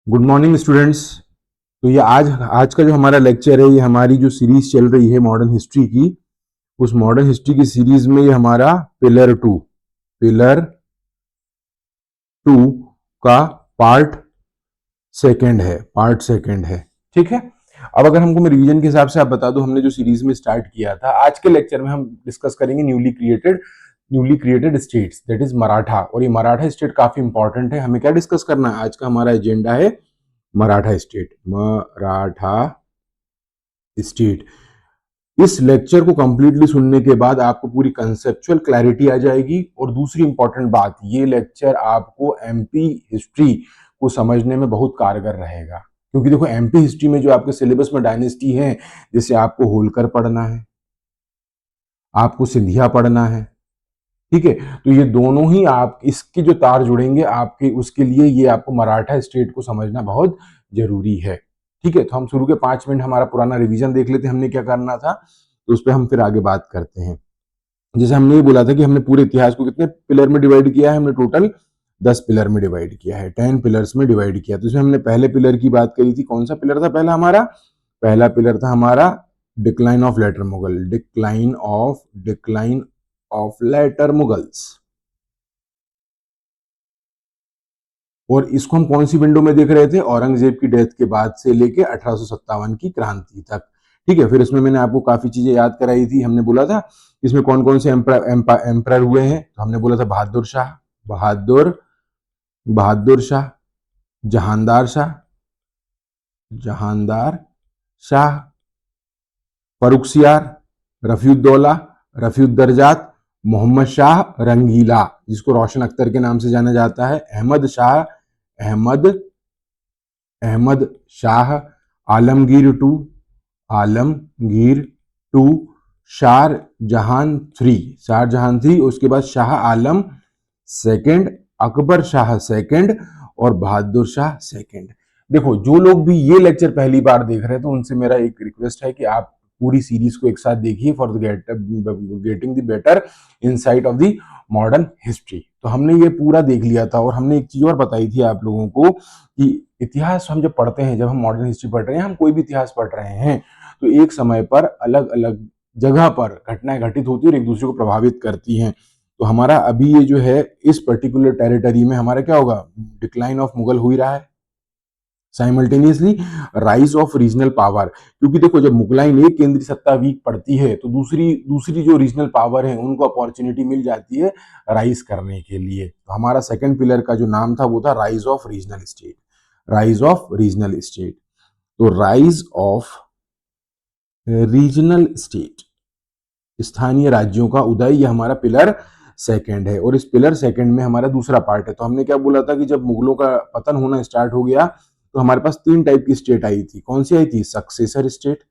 Good morning students. तो ये आज का जो हमारा लेक्चर है, ये हमारी जो सीरीज चल रही है मॉडर्न हिस्ट्री की, उस मॉडर्न हिस्ट्री की सीरीज में ये हमारा पिलर टू का पार्ट सेकंड है। ठीक है। अब अगर हमको मैं रिवीजन के हिसाब से आप बता दूं, हमने जो सीरीज में स्टार्ट किया था, आज के लेक्चर में हम डिस्कस करेंगे newly created states, that is Maratha. और ये मराठा स्टेट काफी इंपॉर्टेंट है। हमें क्या डिस्कस करना है, आज का हमारा एजेंडा है मराठा स्टेट। इस लेक्चर को कंप्लीटली सुनने के बाद आपको पूरी कंसेप्चुअल क्लैरिटी आ जाएगी। और दूसरी इंपॉर्टेंट बात, ये लेक्चर आपको एमपी हिस्ट्री को समझने में बहुत कारगर रहेगा। क्योंकि देखो, एमपी हिस्ट्री में जो आपके सिलेबस में डायनेस्टी है, जैसे आपको होलकर पढ़ना है, आपको सिंधिया पढ़ना है, ठीक है, तो ये दोनों ही आप इसके जो तार जुड़ेंगे आपके, उसके लिए ये आपको मराठा स्टेट को समझना बहुत जरूरी है। ठीक है, तो हम शुरू के 5 मिनट हमारा पुराना रिवीजन देख लेते हैं, हमने क्या करना था, तो उस पर हम फिर आगे बात करते हैं। जैसे हमने ये बोला था कि हमने पूरे इतिहास को कितने पिलर में डिवाइड किया है, हमने टोटल 10 पिलर में डिवाइड किया है, 10 पिलर्स में डिवाइड किया। तो इसमें हमने पहले पिलर की बात करी थी। कौन सा पिलर था पहला पिलर था हमारा decline of later Mughal, decline of later Mughals. और इसको हम कौन सी विंडो में देख रहे थे, औरंगजेब की डेथ के बाद से लेके 1857 की क्रांति तक। ठीक है, फिर इसमें मैंने आपको काफी चीजें याद कराई थी। हमने बोला था इसमें कौन कौन से एम्पर हुए हैं, तो हमने बोला था बहादुर शाह, जहानदार शाह, फर्रुखसियार, रफीउद्दौला, रफीउद्दरजात, मोहम्मद शाह रंगीला, जिसको रोशन अख्तर के नाम से जाना जाता है, अहमद शाह आलमगीर टू, शाहजहां थ्री, उसके बाद शाह आलम सेकंड, अकबर शाह सेकंड और बहादुर शाह सेकंड। देखो, जो लोग भी ये लेक्चर पहली बार देख रहे हैं, तो उनसे मेरा एक रिक्वेस्ट है कि आप पूरी सीरीज को एक साथ देखिए for getting the better insight of the modern history. तो हमने ये पूरा देख लिया था। और हमने एक चीज और बताई थी आप लोगों को कि इतिहास हम जब पढ़ते हैं, जब हम मॉडर्न हिस्ट्री पढ़ रहे हैं, हम कोई भी इतिहास पढ़ रहे हैं, तो एक समय पर अलग अलग जगह पर घटनाएं घटित होती है और एक दूसरे को प्रभावित करती हैं। तो हमारा अभी ये जो है, इस पर्टिकुलर टेरिटरी में हमारा क्या होगा, डिक्लाइन ऑफ मुगल हो ही रहा है, simultaneously rise of regional power. क्योंकि देखो, जब मुगलाइन एक केंद्रीय सत्ता वीक पड़ती है, तो दूसरी दूसरी जो रीजनल पावर है, उनको अपॉर्चुनिटी मिल जाती है राइज करने के लिए। तो हमारा सेकंड पिलर का जो नाम था, वो था राइज ऑफ रीजनल स्टेट। तो राइज ऑफ रीजनल स्टेट, स्थानीय राज्यों का उदय, ये हमारा पिलर सेकंड है। और इस पिलर सेकंड में हमारा दूसरा पार्ट है। तो हमने क्या बोला था कि जब मुगलों का पतन होना स्टार्ट हो गया, तो हमारे पास 3 टाइप की स्टेट आई थी। कौन सी आई थी, सक्सेसर स्टेट,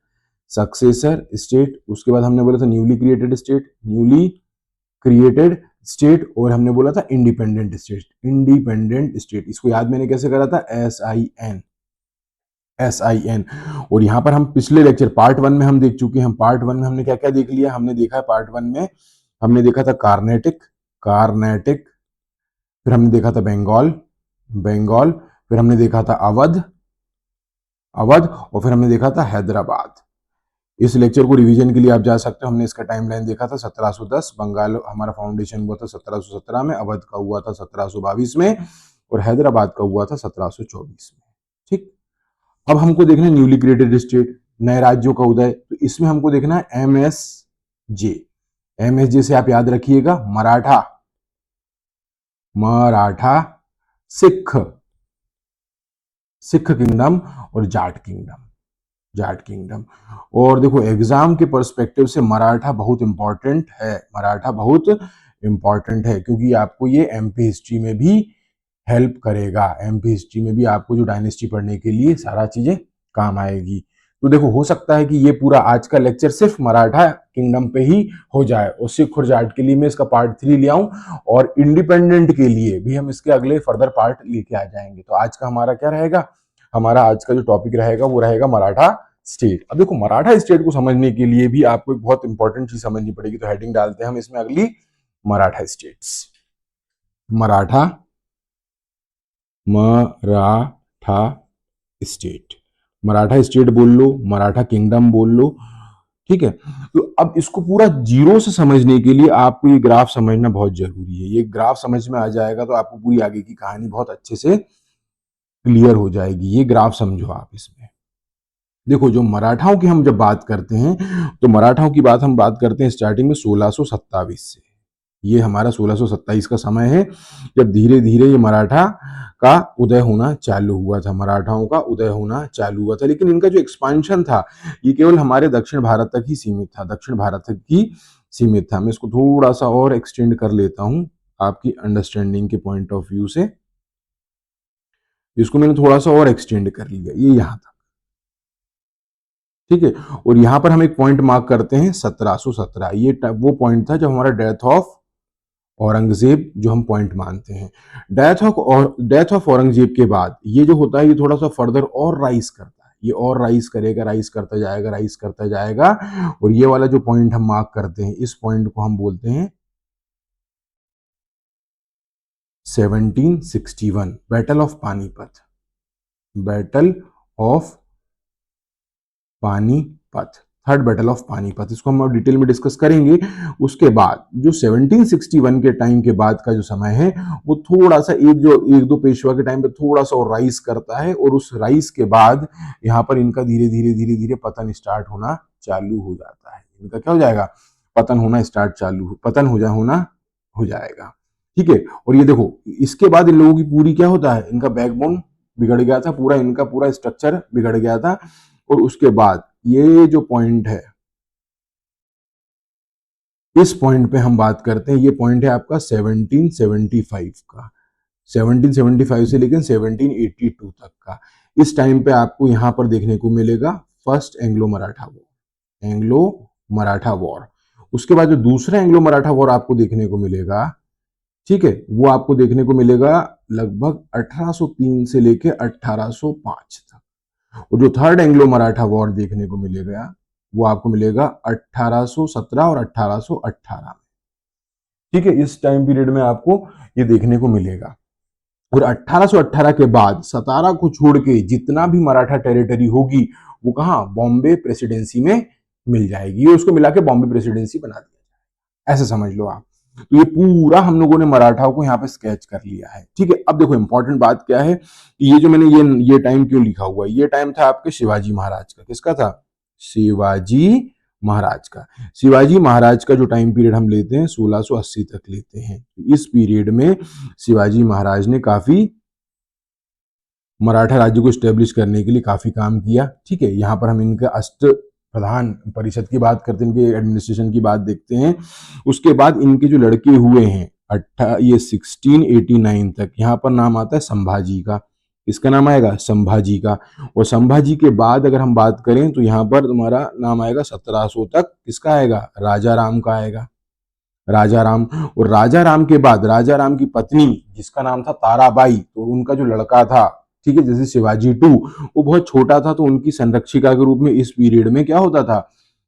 उसके बाद हमने बोला था न्यूली क्रिएटेड स्टेट, और हमने बोला था इंडिपेंडेंट स्टेट। इसको याद मैंने कैसे करा था, SIN। और यहाँ पर हम पिछले लेक्चर पार्ट 1 में हम देख चुके हैं। पार्ट 1 में हमने क्या क्या देख लिया, हमने देखा है पार्ट 1 में हमने देखा था कार्नेटिक, फिर हमने देखा था बंगाल, फिर हमने देखा था अवध, और फिर हमने देखा था हैदराबाद। इस लेक्चर को रिवीजन के लिए आप जा सकते हो। हमने इसका टाइमलाइन देखा था 1710, बंगाल हमारा फाउंडेशन हुआ था 1717 में, अवध का हुआ था 1722 में, और हैदराबाद का हुआ था 1724 में। ठीक। अब हमको देखना है न्यूली क्रिएटेड स्टेट, नए राज्यों का उदय। तो इसमें हमको देखना है MSJ से आप याद रखिएगा, मराठा, सिख किंगडम और जाट किंगडम। और देखो, एग्जाम के पर्सपेक्टिव से मराठा बहुत इंपॉर्टेंट है, क्योंकि आपको ये एमपी हिस्ट्री में भी हेल्प करेगा। एमपी हिस्ट्री में भी आपको जो डायनेस्टी पढ़ने के लिए सारा चीजें काम आएगी। तो देखो, हो सकता है कि ये पूरा आज का लेक्चर सिर्फ मराठा किंगडम पे ही हो जाए, और सिख और जाट के लिए मैं इसका पार्ट 3 ले आऊं, और इंडिपेंडेंट के लिए भी हम इसके अगले फर्दर पार्ट लेके आ जाएंगे। तो आज का हमारा क्या रहेगा, हमारा आज का जो टॉपिक रहेगा वो रहेगा मराठा स्टेट। अब देखो, मराठा स्टेट को समझने के लिए भी आपको एक बहुत इंपॉर्टेंट चीज समझनी पड़ेगी। तो हेडिंग डालते हैं हम इसमें अगली, मराठा मराठा स्टेट, मराठा स्टेट बोल लो, मराठा किंगडम बोल लो, ठीक है। तो अब इसको पूरा जीरो से समझने के लिए आपको ये ग्राफ समझना बहुत जरूरी है। ये ग्राफ समझ में आ जाएगा तो आपको पूरी आगे की कहानी बहुत अच्छे से क्लियर हो जाएगी। ये ग्राफ समझो आप इसमें। देखो जो मराठाओं की हम जब बात करते हैं तो मराठाओं की बात हम बात करते हैं स्टार्टिंग में 1627 से। ये हमारा 1627 का समय है जब धीरे धीरे ये मराठा का उदय होना चालू हुआ था, मराठाओं का उदय होना चालू हुआ था। लेकिन इनका जो एक्सपांशन था ये केवल हमारे दक्षिण भारत तक ही सीमित था, दक्षिण भारत तक ही सीमित था। मैं इसको थोड़ा सा और एक्सटेंड कर लेता हूं आपकी अंडरस्टैंडिंग के पॉइंट ऑफ व्यू से। इसको मैंने थोड़ा सा और एक्सटेंड कर लिया, ये यहां तक, ठीक है। और यहां पर हम एक पॉइंट मार्क करते हैं 1717। ये वो पॉइंट था जब हमारा डेथ ऑफ औरंगजेब जो हम पॉइंट मानते हैं। डेथ ऑफ औरंगजेब के बाद ये जो होता है ये थोड़ा सा फर्दर और राइज करता है, ये और राइज करेगा, राइज करता जाएगा, राइज करता जाएगा। और ये वाला जो पॉइंट हम मार्क करते हैं इस पॉइंट को हम बोलते हैं 1761, battle of Panipat, battle of Panipat, third battle of Panipat. इसको हम डिटेल में डिस्कस करेंगे। उसके बाद जो 1761 के टाइम के बाद का जो समय है वो थोड़ा सा एक दो पेशवा के टाइम पे थोड़ा सा और राइज करता है, और उस राइज के बाद यहाँ पर इनका धीरे धीरे धीरे धीरे पतन स्टार्ट होना चालू हो जाता है। इनका क्या हो जाएगा, पतन होना स्टार्ट चालू, पतन होना हो जाएगा, ठीक है। और ये देखो इसके बाद इन लोगों की पूरी क्या होता है, इनका बैकबोन बिगड़ गया था, पूरा इनका पूरा स्ट्रक्चर बिगड़ गया था। और उसके बाद ये जो पॉइंट है, इस पॉइंट पे हम बात करते हैं, ये पॉइंट है आपका 1775 का, 1775 से लेकर 1782 तक का। इस टाइम पे आपको यहां पर देखने को मिलेगा first Anglo Maratha war, Anglo Maratha war. उसके बाद जो दूसरा एंग्लो मराठा वॉर आपको देखने को मिलेगा, ठीक है, वो आपको देखने को मिलेगा लगभग 1803 से लेकर 1805 तक। और जो थर्ड एंग्लो मराठा वॉर देखने को मिलेगा वो आपको मिलेगा 1817 और 1818 में, ठीक है। इस टाइम पीरियड में आपको ये देखने को मिलेगा। और 1818 के बाद सतारा को छोड़ के जितना भी मराठा टेरिटरी होगी वो कहां, बॉम्बे प्रेसिडेंसी में मिल जाएगी। ये उसको मिला के बॉम्बे प्रेसिडेंसी बना दिया, ऐसे समझ लो आप। तो ये पूरा हम लोगों ने मराठाओं को यहाँ पे स्केच कर लिया है, ठीक है। अब देखो इंपॉर्टेंट बात क्या है कि ये जो मैंने ये टाइम क्यों लिखा हुआ है, ये टाइम था आपके शिवाजी महाराज का। किसका था, शिवाजी महाराज का। शिवाजी महाराज का जो टाइम पीरियड हम लेते हैं 1680 तक लेते हैं। इस पीरियड में शिवाजी महाराज ने काफी मराठा राज्य को स्टेब्लिश करने के लिए काफी काम किया, ठीक है। यहाँ पर हम इनका अष्ट प्रधान परिषद की बात करते हैं, इनके एडमिनिस्ट्रेशन की बात देखते हैं। उसके बाद इनके जो लड़के हुए हैं ये 1689 तक, यहाँ पर नाम आता है संभाजी का। इसका नाम आएगा संभाजी का। और संभाजी के बाद अगर हम बात करें तो यहाँ पर तुम्हारा नाम आएगा 1700 तक, किसका आएगा, राजा राम का आएगा, राजा राम। और राजा राम के बाद राजा राम की पत्नी जिसका नाम था ताराबाई, तो उनका जो लड़का था, ठीक है, जैसे शिवाजी टू, वो बहुत छोटा था, तो उनकी संरक्षिका के रूप में इस पीरियड में क्या होता था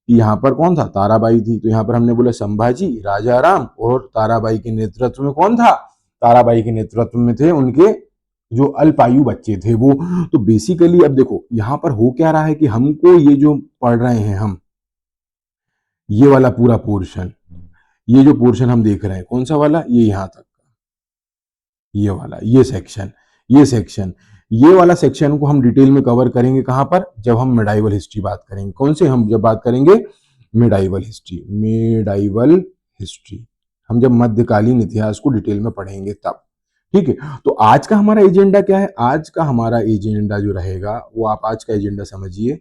कि यहाँ पर कौन था, ताराबाई थी। तो यहाँ पर हमने बोला संभाजी, राजा राम, और ताराबाई के नेतृत्व में कौन था, ताराबाई के नेतृत्व में थे उनके जो अल्पायु बच्चे थे वो। तो बेसिकली अब देखो यहाँ पर हो क्या रहा है कि हमको ये जो पढ़ रहे हैं हम, ये वाला पूरा पोर्शन, ये जो पोर्शन हम देख रहे हैं कौन सा वाला, ये यहां तक का, ये वाला, ये सेक्शन, ये सेक्शन, ये वाला सेक्शन को हम डिटेल में कवर करेंगे कहां पर, जब हम मेडाइवल हिस्ट्री बात करेंगे। कौन से, हम जब बात करेंगे मेडाइवल हिस्ट्री, मेडाइवल हिस्ट्री, हम जब मध्यकालीन इतिहास को डिटेल में पढ़ेंगे तब, ठीक है। तो आज का हमारा एजेंडा क्या है, आज का हमारा एजेंडा जो रहेगा वो आप आज का एजेंडा समझिए,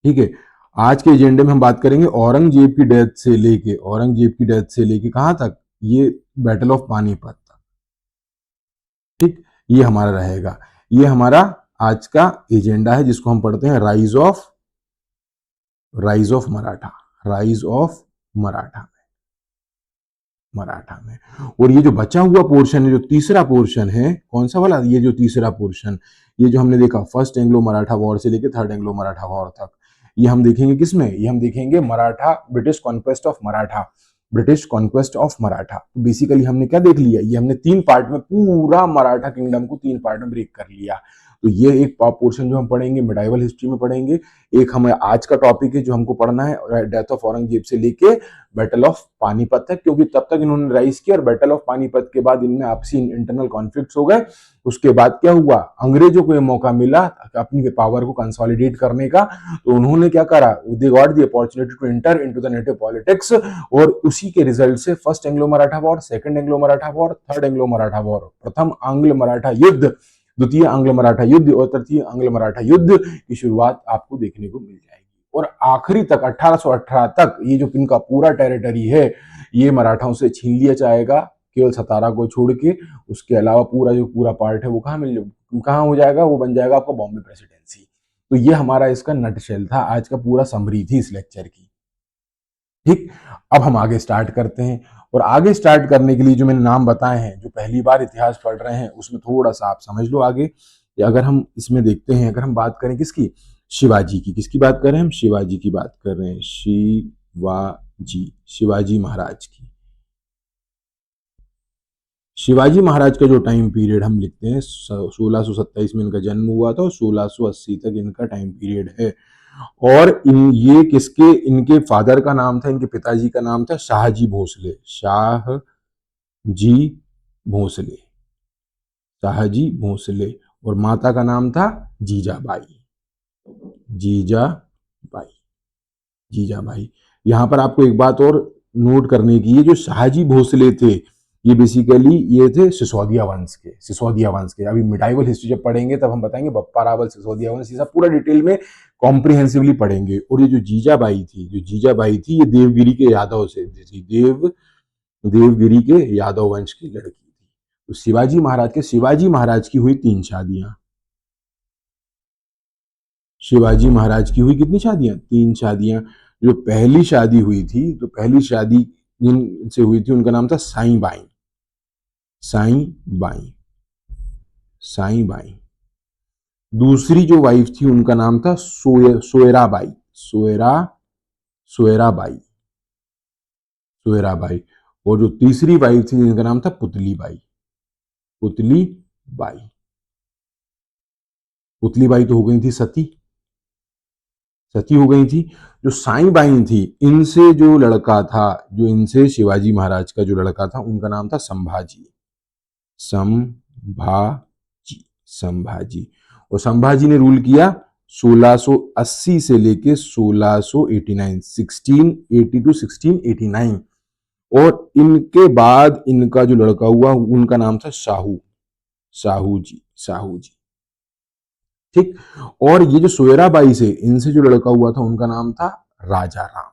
ठीक है। आज के एजेंडे में हम बात करेंगे औरंगजेब की डेथ से लेके, औरंगजेब की डेथ से लेके कहां तक, ये बैटल ऑफ पानीपत तक, ठीक। ये हमारा रहेगा, ये हमारा आज का एजेंडा है जिसको हम पढ़ते हैं rise of Maratha, rise of Maratha Maratha में। और ये जो बचा हुआ पोर्शन है, जो तीसरा पोर्शन है, कौन सा वाला, ये जो तीसरा पोर्शन, ये जो हमने देखा फर्स्ट एंग्लो मराठा वॉर से लेकर थर्ड एंग्लो मराठा वॉर तक, ये हम देखेंगे किसमें, ये हम देखेंगे Maratha, British conquest of Maratha, British conquest of Maratha. तो बेसिकली हमने क्या देख लिया, ये हमने तीन पार्ट में पूरा मराठा किंगडम को तीन पार्ट में ब्रेक कर लिया। तो ये एक पोर्शन जो हम पढ़ेंगे मिडाइवल हिस्ट्री में पढ़ेंगे। एक हमें आज का टॉपिक है जो हमको पढ़ना है डेथ ऑफ औरंगजेब से लेके बैटल ऑफ पानीपत तक, क्योंकि तब तक इन्होंने राइज किया और बैटल ऑफ पानीपत के बाद इनमें आपसी इंटरनल कॉन्फ्लिक्ट्स हो गए। उसके बाद क्या हुआ, अंग्रेजों को ये मौका मिला अपनी पावर को कंसोलिडेट करने का, तो उन्होंने क्या करा, they got the opportunity to enter into the native politics, और उसी के रिजल्ट से first Anglo Maratha war, second Anglo Maratha war, third Anglo Maratha war, प्रथम आंग्ल मराठा युद्ध, द्वितीय आंग्ल मराठा युद्ध और तृतीय आंग्ल मराठा युद्ध की शुरुआत आपको देखने को मिल जाएगी। और आखिरी तक 1818 तक ये जो इनका पूरा टेरिटरी है ये मराठाओं से छीन लिया जाएगा, केवल सतारा को छोड़ के। उसके अलावा पूरा जो पूरा पार्ट है वो कहाँ हो जाएगा, वो बन जाएगा आपका बॉम्बे प्रेसिडेंसी। तो ये हमारा इसका नटशेल था, आज का पूरा समरी थी इस लेक्चर की। ठीक, अब हम आगे स्टार्ट करते हैं। और आगे स्टार्ट करने के लिए जो मैंने नाम बताए हैं, जो पहली बार इतिहास पढ़ रहे हैं उसमें थोड़ा सा आप समझ लो आगे। अगर हम इसमें देखते हैं, अगर हम बात करें किसकी, शिवाजी की, किसकी बात कर रहे हैं हम, शिवाजी की बात कर रहे हैं, शिवाजी महाराज की। शिवाजी महाराज का जो टाइम पीरियड हम लिखते हैं 1627 में इनका जन्म हुआ था और 1680 तक इनका टाइम पीरियड है। और ये किसके, इनके फादर का नाम था, इनके पिताजी का नाम था शाहजी भोसले, शाहजी भोसले, शाहजी भोसले, और माता का नाम था जीजाबाई, जीजाबाई, जीजाबाई। यहां पर आपको एक बात और नोट करने की है, जो शाहजी भोसले थे ये बेसिकली ये थे सिसोदिया वंश के, सिसोदिया वंश के। अभी मिडाइवल हिस्ट्री जब पढ़ेंगे तब हम बताएंगे बप्पा रावल, सिसोदिया वंश, ये सब पूरा डिटेल में कॉम्प्रिहेंसिवली पढ़ेंगे। और ये जो जीजाबाई थी, ये देवगिरी के यादव से थी, देवगिरी के यादव वंश की लड़की थी। तो शिवाजी महाराज की हुई 3 शादियां। शिवाजी महाराज की हुई कितनी शादियां, 3 शादियां। जो पहली शादी हुई थी, तो पहली शादी जिनसे हुई थी उनका नाम था psi by, psi by, psi by. दूसरी जो वाइफ थी उनका नाम था सोयराबाई, सोयराबाई, सोयराबाई। और जो तीसरी वाइफ थी जिनका नाम था पुतली बाई, पुतली बाई। पुतली बाई तो हो गई थी सती, सती हो गई थी। जो साई बाई थी, इनसे जो लड़का था, जो इनसे शिवाजी महाराज का जो लड़का था उनका नाम था संभाजी, संभाजी, संभाजी। और संभाजी ने रूल किया 1680 से लेके 1689, 1680 टू 1689। और इनके बाद इनका जो लड़का हुआ उनका नाम था साहू जी। ठीक। और ये जो सोयराबाई से इनसे जो लड़का हुआ था उनका नाम था राजा राम,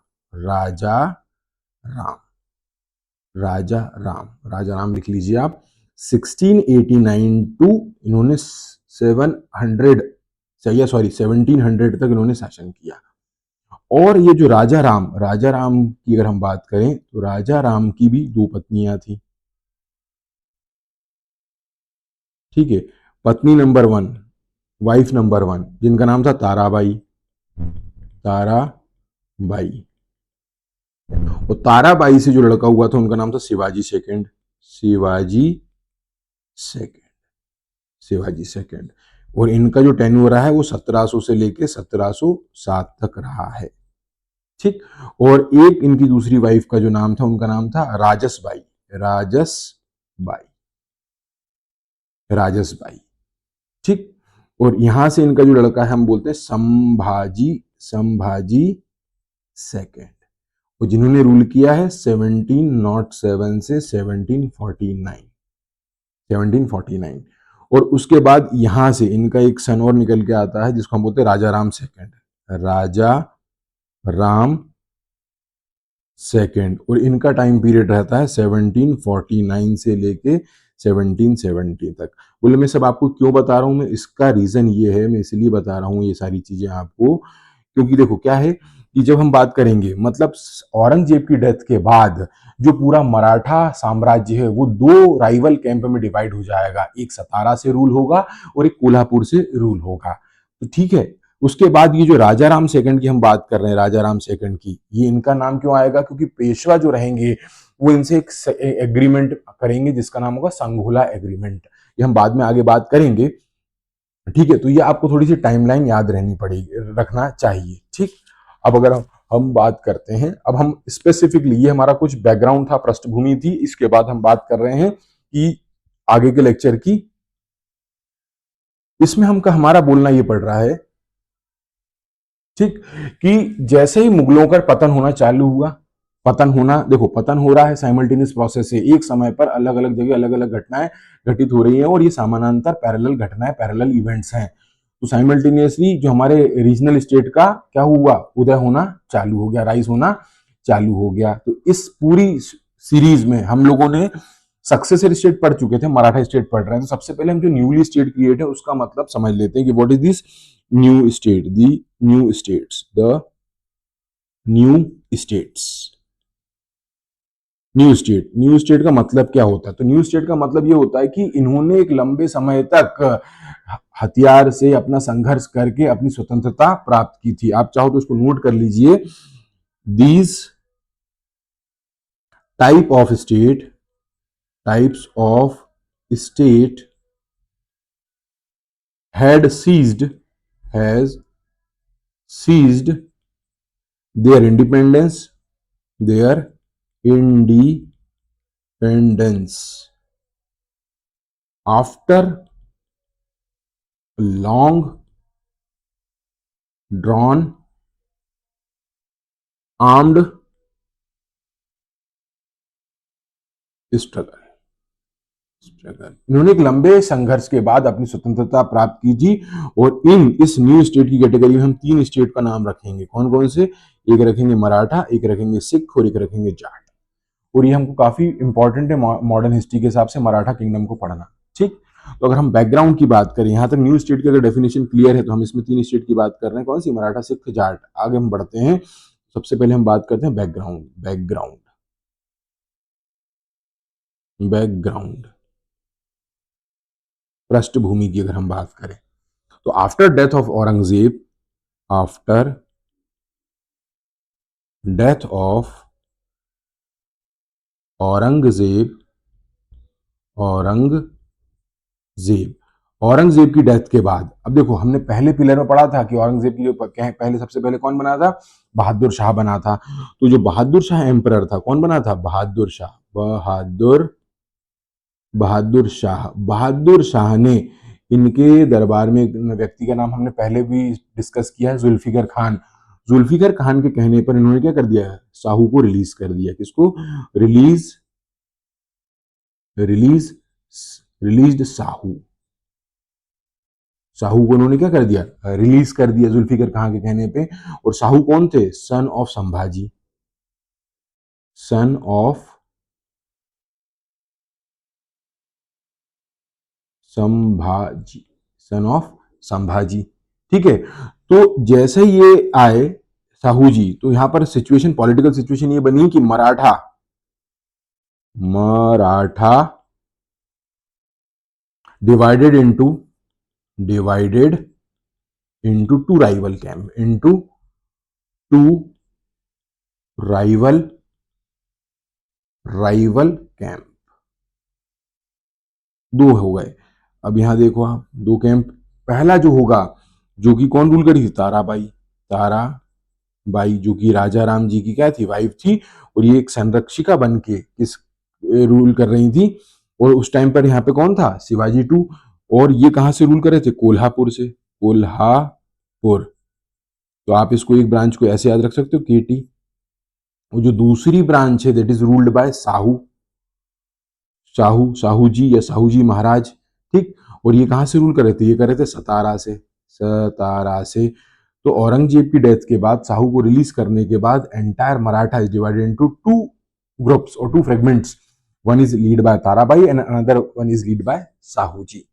राजा राम लिख लीजिए आप। 1689 टू इन्होंने 1700 तक इन्होंने शासन किया। और ये जो राजा राम की अगर हम बात करें तो राजा राम की भी 2 पत्नियां थी। ठीक है, पत्नी नंबर 1, वाइफ नंबर 1, जिनका नाम था ताराबाई, ताराबाई। और ताराबाई से जो लड़का हुआ था उनका नाम था शिवाजी सेकंड, शिवाजी सेकंड। और इनका जो टेन्योर रहा है वो 1700 से लेके 1707 तक रहा है। ठीक। और एक इनकी दूसरी वाइफ का जो नाम था उनका नाम था राजसबाई, राजसबाई। ठीक। और यहां से इनका जो लड़का है हम बोलते हैं संभाजी सेकंड, और जिन्होंने रूल किया है 1707 से 1749। और उसके बाद यहां से इनका एक सन और निकल के आता है जिसको हम बोलते हैं राजा राम सेकंड, राजा राम सेकंड। और इनका टाइम पीरियड रहता है 1749 से लेके 1770 तक। बोले मैं सब आपको क्यों बता रहा हूं, मैं इसका रीजन ये है, मैं इसलिए बता रहा हूं ये सारी चीजें आपको, क्योंकि देखो क्या है कि जब हम बात करेंगे मतलब औरंगजेब की डेथ के बाद जो पूरा मराठा साम्राज्य है वो 2 राइवल कैंप में डिवाइड हो जाएगा, एक सतारा से रूल होगा और एक कोल्हापुर से रूल होगा। तो ठीक है, उसके बाद ये जो राजा राम सेकंड की हम बात कर रहे हैं, राजा राम सेकंड की, ये इनका नाम क्यों आएगा, क्योंकि पेशवा जो रहेंगे वो इनसे एक एग्रीमेंट करेंगे जिसका नाम होगा संघोला एग्रीमेंट। ये हम बाद में आगे बात करेंगे। ठीक है, तो ये आपको थोड़ी सी टाइमलाइन याद रहनी पड़ेगी, रखना चाहिए। ठीक, अब अगर हम बात करते हैं, अब हम स्पेसिफिकली, ये हमारा कुछ बैकग्राउंड था, पृष्ठभूमि थी, इसके बाद हम बात कर रहे हैं कि आगे के लेक्चर की। इसमें हमका हमारा बोलना ये पड़ रहा है, ठीक, कि जैसे ही मुगलों का पतन होना चालू हुआ, पतन होना, देखो पतन हो रहा है साइमल्टेनियस प्रोसेस से, एक समय पर अलग अलग जगह अलग अलग घटनाएं घटित हो रही हैं, और ये समानांतर पैरेलल घटनाएं, पैरेलल इवेंट्स हैं। तो साइमल्टेनियसली जो हमारे रीजनल स्टेट का क्या हुआ, उदय होना चालू हो गया, राइज होना चालू हो गया। तो इस पूरी सीरीज में हम लोगों ने सक्सेसर स्टेट पढ़ चुके थे, मराठा स्टेट पढ़ रहे हैं। तो सबसे पहले हम जो न्यूली स्टेट क्रिएट है उसका मतलब समझ लेते हैं कि what is this new state, the new states, the new states. New state का मतलब क्या होता है? तो न्यू स्टेट का मतलब ये होता है कि इन्होंने एक लंबे समय तक हथियार से अपना संघर्ष करके अपनी स्वतंत्रता प्राप्त की थी। आप चाहो तो इसको नोट कर लीजिए, these type of state, types of state had seized, has seized their independence, their independence after long drawn armed struggle। इन्होंने एक लंबे संघर्ष के बाद अपनी स्वतंत्रता प्राप्त की थी। और इस न्यू स्टेट की कैटेगरी में हम तीन स्टेट का नाम रखेंगे। कौन कौन से? एक रखेंगे मराठा, एक रखेंगे सिख, और एक रखेंगे जाट। और ये हमको काफी इंपॉर्टेंट है मॉडर्न हिस्ट्री के हिसाब से मराठा किंगडम को पढ़ना। ठीक, तो अगर हम बैकग्राउंड की बात करें, यहां तक न्यू स्टेट की अगर डेफिनेशन क्लियर है, तो हम इसमें तीन स्टेट की बात कर रहे हैं। कौन सी? मराठा, सिख, जाट। आगे हम बढ़ते हैं, सबसे पहले हम बात करते हैं बैकग्राउंड। बैकग्राउंड पृष्ठभूमि की अगर हम बात करें, तो after death of Aurangzeb, after death of Aurangzeb, Aurangzeb Aurangzeb की डेथ के बाद, अब देखो हमने पहले पिलर में पढ़ा था कि औरंगजेब के लिए पहले सबसे पहले कौन बना था? बहादुर शाह बना था। तो जो बहादुर शाह एम्परर था, कौन बना था? बहादुर शाह। बहादुर शाह ने, इनके दरबार में एक व्यक्ति का नाम हमने पहले भी डिस्कस किया है, जुल्फिकर खान। जुल्फिकर खान के कहने पर इन्होंने क्या कर दिया? साहू को रिलीज कर दिया। किसको? Release release released Sahu. Sahu को उन्होंने क्या कर दिया? रिलीज कर दिया जुल्फिकर खान के कहने पे। और साहू कौन थे? Son of Sambhaji. Son of Sambhaji. Son of Sambhaji. ठीक है, तो जैसे ये आए साहू जी, तो यहां पर सिचुएशन, पॉलिटिकल सिचुएशन ये बनी कि Maratha Maratha divided into to rival camp, into two rival rival camp. दो हो गए। अब यहां देखो आप, दो कैंप। पहला जो होगा, जो कि कौन रूल करी थी? ताराबाई। ताराबाई जो कि राजा राम जी की क्या थी? वाइफ थी। और ये एक संरक्षिका बन के किस रूल कर रही थी। और उस टाइम पर यहाँ पे कौन था? शिवाजी टू। और ये कहां से रूल कर रहे थे? कोल्हापुर से। कोल्हापुर। तो आप इसको एक ब्रांच को ऐसे याद रख सकते हो, केटी। और जो दूसरी ब्रांच है, that is ruled by Sahu. Sahu ji या साहू जी महाराज। ठीक, और ये कहां से रूल कर रहे थे? ये कर रहे थे सतारा से। सतारा से। तो औरंगजेब की डेथ के बाद, साहू को रिलीज करने के बाद, entire Maratha is divided into two groups और two fragments. One is lead by Tarabai and another one is lead by Sahu ji.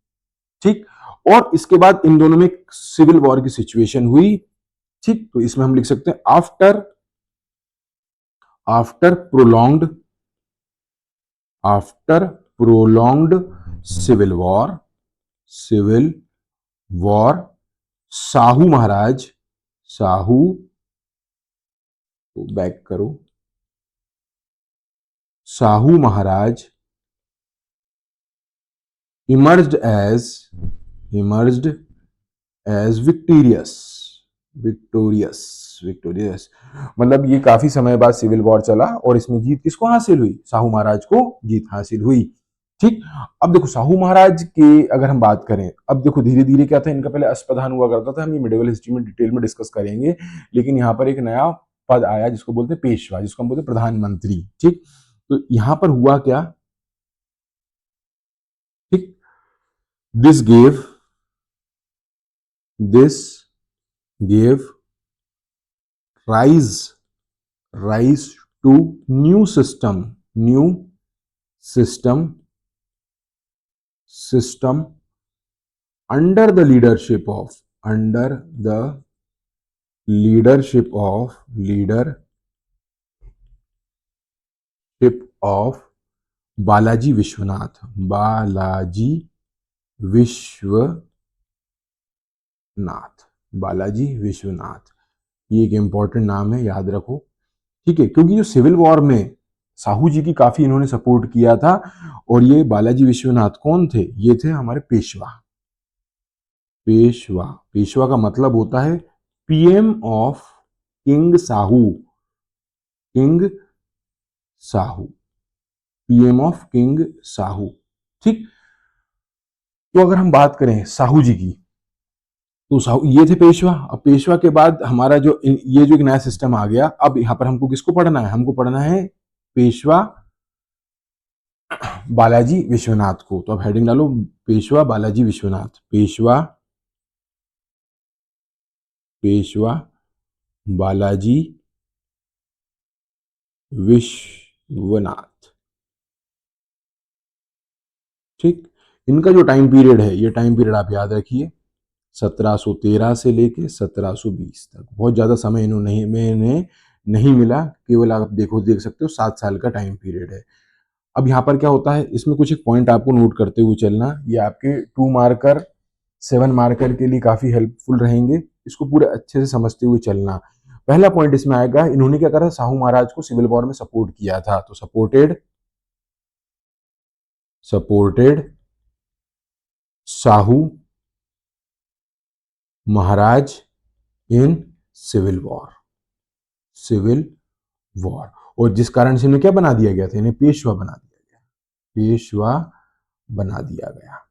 ठीक, और इसके बाद इन दोनों में सिविल वॉर की सिचुएशन हुई। ठीक, तो इसमें हम लिख सकते हैं after prolonged after prolonged civil war, Sahu Maharaj, Sahu को बैक करो, Sahu Maharaj emerged as victorious, victorious, victorious. मतलब ये काफी समय बाद सिविल वॉर चला और इसमें जीत किसको हासिल हुई? शाहू महाराज को जीत हासिल हुई। ठीक। अब देखो शाहू महाराज के अगर हम बात करें, अब देखो धीरे धीरे क्या था, इनका पहले अष्टप्रधान हुआ करता था, हम ये मिडिवल हिस्ट्री में डिटेल में डिस्कस करेंगे, लेकिन यहाँ पर एक नया पद आया जिसको बोलते हैं पेशवा, जिसको हम बोलते हैं प्रधानमंत्री। ठीक। तो यहां पर हुआ क्या? ठीक। This gave, this gave rise rise to new system under the leadership of Balaji Vishwanath, Balaji Vishwanath, Balaji Vishwanath. ये एक इंपॉर्टेंट नाम है, याद रखो। ठीक है, क्योंकि जो सिविल वॉर में साहू जी की काफी इन्होंने सपोर्ट किया था। और ये बालाजी विश्वनाथ कौन थे? ये थे हमारे पेशवा। पेशवा, पेशवा का मतलब होता है PM of king Sahu, king Sahu, PM of king Sahu. ठीक। तो अगर हम बात करें साहू जी की, तो साहू ये थे पेशवा। अब पेशवा के बाद हमारा जो ये जो एक नया सिस्टम आ गया, अब यहां पर हमको किसको पढ़ना है? हमको पढ़ना है पेशवा बालाजी विश्वनाथ को। तो अब हेडिंग डालो पेशवा बालाजी विश्वनाथ, पेशवा, पेशवा बालाजी विश्वनाथ। ठीक। इनका जो टाइम पीरियड है, ये टाइम पीरियड आप याद रखिए 1713 से लेके 1720 तक। बहुत ज्यादा समय इन्हें नहीं मिला, केवल आप देख सकते हो 7 साल का टाइम पीरियड है। अब यहाँ पर क्या होता है, इसमें कुछ एक पॉइंट आपको नोट करते हुए चलना, ये आपके 2 मार्कर 7 मार्कर के लिए काफी हेल्पफुल रहेंगे। इसको पूरे अच्छे से समझते हुए चलना। पहला पॉइंट इसमें आएगा, इन्होंने क्या करा? साहू महाराज को सिविल वॉर में सपोर्ट किया था। तो supported Sahu Maharaj in civil war, civil war. और जिस कारण से इन्हें क्या बना दिया गया था? इन्हें पेशवा बना दिया गया, पेशवा बना दिया गया।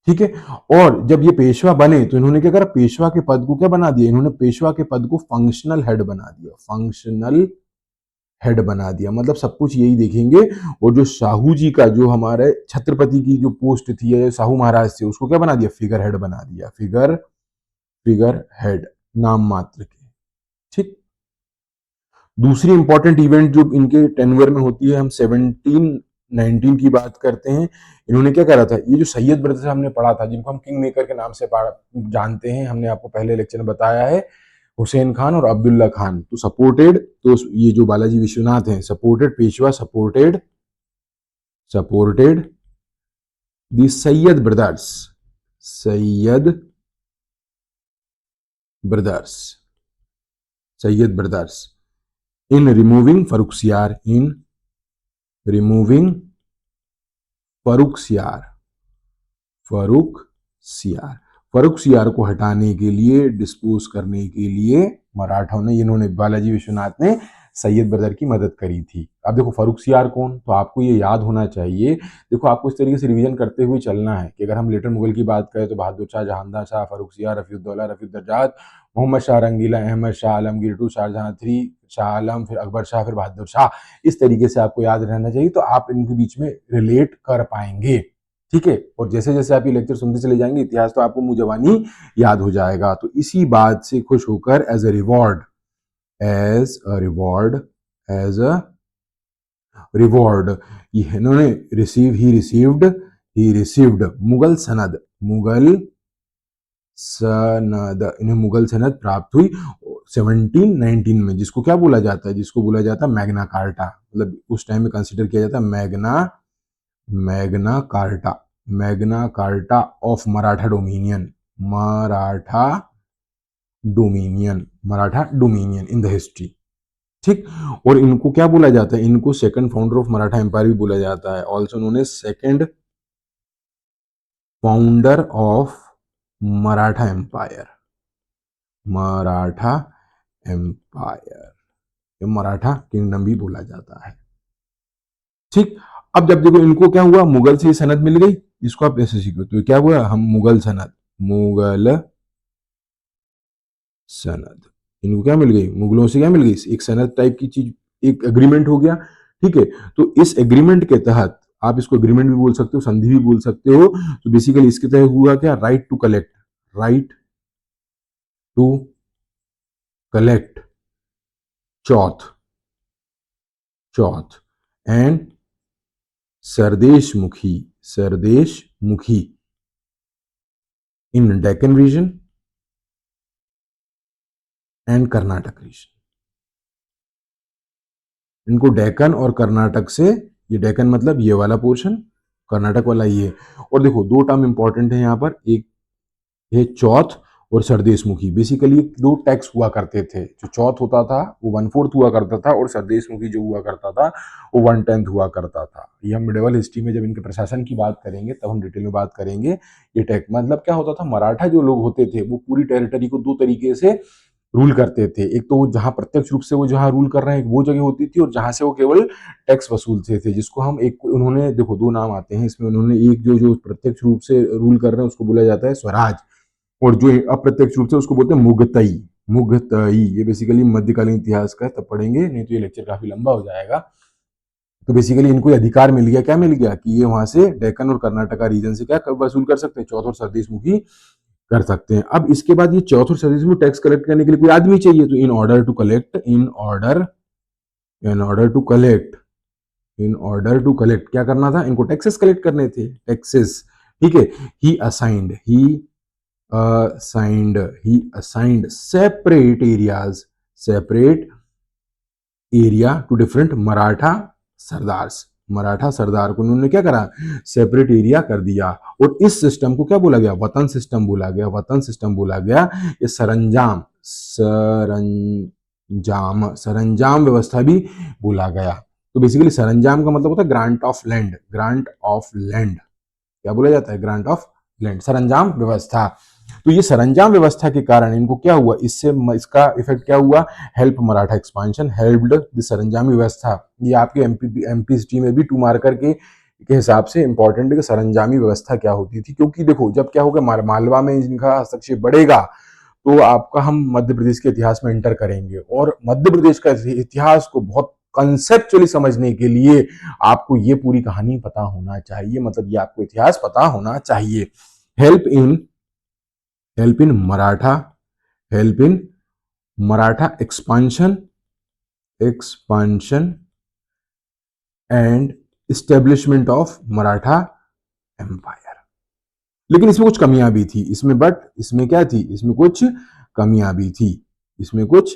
ठीक है। और जब ये पेशवा बने तो इन्होंने क्या करा? पेशवा के पद को क्या बना दिया? इन्होंने पेशवा के पद को फंक्शनल हेड बना दिया, फंक्शनल हेड बना दिया। मतलब सब कुछ यही देखेंगे। और जो साहू जी का जो हमारे छत्रपति की जो पोस्ट थी, या साहू महाराज थे, उसको क्या बना दिया? फिगर हेड बना दिया, फिगर हेड, नाम मात्र के। ठीक। दूसरी इंपॉर्टेंट इवेंट जो इनके टेन्योर में होती है, हम 1719 की बात करते हैं। इन्होंने क्या करा था? ये जो सैयद ब्रदर्स हमने पढ़ा था, जिनको हम किंग मेकर के नाम से जानते हैं, हमने आपको पहले लेक्चर में बताया है, हुसैन खान और अब्दुल्ला खान। तो सपोर्टेड, तो ये जो बालाजी विश्वनाथ हैं, supported Peshwa, supported the Syed brothers, Syed brothers, Syed brothers in removing Farrukhsiyar, in removing Farrukhsiyar, Farrukhsiyar, Farrukhsiyar को हटाने के लिए, डिस्पोज करने के लिए मराठाओं ने, इन्होंने बालाजी विश्वनाथ ने सैयद ब्रदर की मदद करी थी। अब देखो फरुखसियार कौन? तो आपको ये याद होना चाहिए। देखो आपको इस तरीके से रिवीजन करते हुए चलना है कि अगर हम लेटर मुगल की बात करें तो बहादुर शाह, जहानदार शाह, फरुखसियार, रफीउद्दौला, रफीउद्दर्जात, मोहम्मद शाह रंगीला, अहमद शाह आलमगीर टू, शाहजहां 3, शाह आलम, फिर अकबर शाह, फिर बहादुर शाह। इस तरीके से आपको याद रहना चाहिए, तो आप इनके बीच में रिलेट कर पाएंगे। ठीक है। और जैसे जैसे आप ये लेक्चर सुनते चले जाएंगे, इतिहास तो आपको मुंह जबानी याद हो जाएगा। तो इसी बात से खुश होकर as a reward, as a reward, as a reward, इन्होंने ही रिसीव्ड मुगल सनद, मुगल सनद, इन्हें मुगल सनद प्राप्त हुई 1719 में, जिसको क्या बोला जाता है? जिसको बोला जाता है मैग्ना कार्टा। मतलब उस टाइम में कंसिडर किया जाता है Magna Carta, Magna Carta of Maratha dominion, Maratha dominion, Maratha dominion in the history. ठीक। और इनको क्या बोला जाता है? इनको second founder of Maratha empire भी बोला जाता है। Also known as second founder of Maratha empire, Maratha empire, ये मराठा किंगडम भी बोला जाता है। ठीक, अब जब देखो इनको क्या हुआ, मुगल से ये सनद मिल गई, इसको आप ऐसे सीखो तो क्या हुआ, हम मुगल सनद, मुगल सनद, इनको क्या मिल गई, मुगलों से क्या मिल गई, एक सनद टाइप की चीज, एक एग्रीमेंट हो गया। ठीक है, तो इस एग्रीमेंट के तहत, आप इसको एग्रीमेंट भी बोल सकते हो, संधि भी बोल सकते हो, तो बेसिकली इसके तहत हुआ क्या, right to collect, right to collect chauth, chauth and Sardeshmukhi, Sardeshmukhi in Deccan region and Karnataka region. इनको डेक्कन और कर्नाटक से, ये डेक्कन मतलब ये वाला पोर्शन, कर्नाटक वाला ये। और देखो दो टर्म इंपॉर्टेंट है यहाँ पर, एक है चौथ और सरदेशमुखी। बेसिकली दो टैक्स हुआ करते थे, जो चौथ होता था वो 1/4 हुआ करता था, और सरदेशमुखी जो हुआ करता था वो 1/10 हुआ करता था। ये हम मिडिवल हिस्ट्री में जब इनके प्रशासन की बात करेंगे तब हम डिटेल में बात करेंगे। ये टैक्स मतलब क्या होता था, मराठा जो लोग होते थे वो पूरी टेरिटरी को दो तरीके से रूल करते थे। एक तो वो जहां प्रत्यक्ष रूप से वो जहां रूल कर रहे हैं वो जगह होती थी, और जहां से वो केवल टैक्स वसूलते थे, जिसको हम एक, उन्होंने देखो दो नाम आते हैं इसमें, उन्होंने एक जो जो प्रत्यक्ष रूप से रूल कर रहे हैं उसको बोला जाता है स्वराज, और जो अप्रत्यक्ष रूप से उसको बोलते हैं मुगतई, मुगतई। ये बेसिकली मध्यकालीन इतिहास का, तब पढ़ेंगे, नहीं तो ये लेक्चर काफी लंबा हो जाएगा। तो बेसिकली इनको ये अधिकार मिल गया, क्या मिल गया, कि ये वहां से डेक्कन और कर्नाटका रीजन से क्या वसूल कर सकते हैं, चौथ और सरदेशमुखी कर सकते हैं। अब इसके बाद ये चौथ और सरदेशमुखी टैक्स कलेक्ट करने के लिए कोई आदमी चाहिए, तो in order to collect, in order to collect, in order to collect क्या करना था, इनको टैक्सेस कलेक्ट करने थे, टैक्सेस। ठीक है, he assigned, he assigned separate area to different Maratha sardars, Maratha सरदार को उन्होंने क्या करा, सेपरेट एरिया कर दिया। और इस सिस्टम को क्या बोला गया, वतन सिस्टम बोला गया, वतन सिस्टम बोला गया। ये सरंजाम, सरंजाम, सरंजाम व्यवस्था भी बोला गया। तो बेसिकली सरंजाम का मतलब होता है grant of land, grant of land, क्या बोला जाता है, ग्रांट ऑफ लैंड, सरंजाम व्यवस्था। तो ये सरंजाम व्यवस्था के कारण इनको क्या हुआ, इससे इसका इफेक्ट क्या हुआ, help Maratha expansion, helped the सरंजामी व्यवस्था। ये आपके एमपी हिस्ट्री में भी 2 मार्कर के हिसाब से इंपॉर्टेंट है कि सरंजामी व्यवस्था क्या होती थी। क्योंकि देखो जब क्या होगा, मालवा में इनका हस्तक्षेप बढ़ेगा तो आपका, हम मध्य प्रदेश के इतिहास में एंटर करेंगे, और मध्य प्रदेश का इतिहास को बहुत कंसेप्चुअली समझने के लिए आपको ये पूरी कहानी पता होना चाहिए, मतलब ये आपको इतिहास पता होना चाहिए। Help in, help in Maratha, help in Maratha expansion, expansion and establishment of Maratha empire. लेकिन इसमें कुछ कमियां भी थी इसमें, बट इसमें क्या थी, इसमें कुछ कमियां भी थी, इसमें कुछ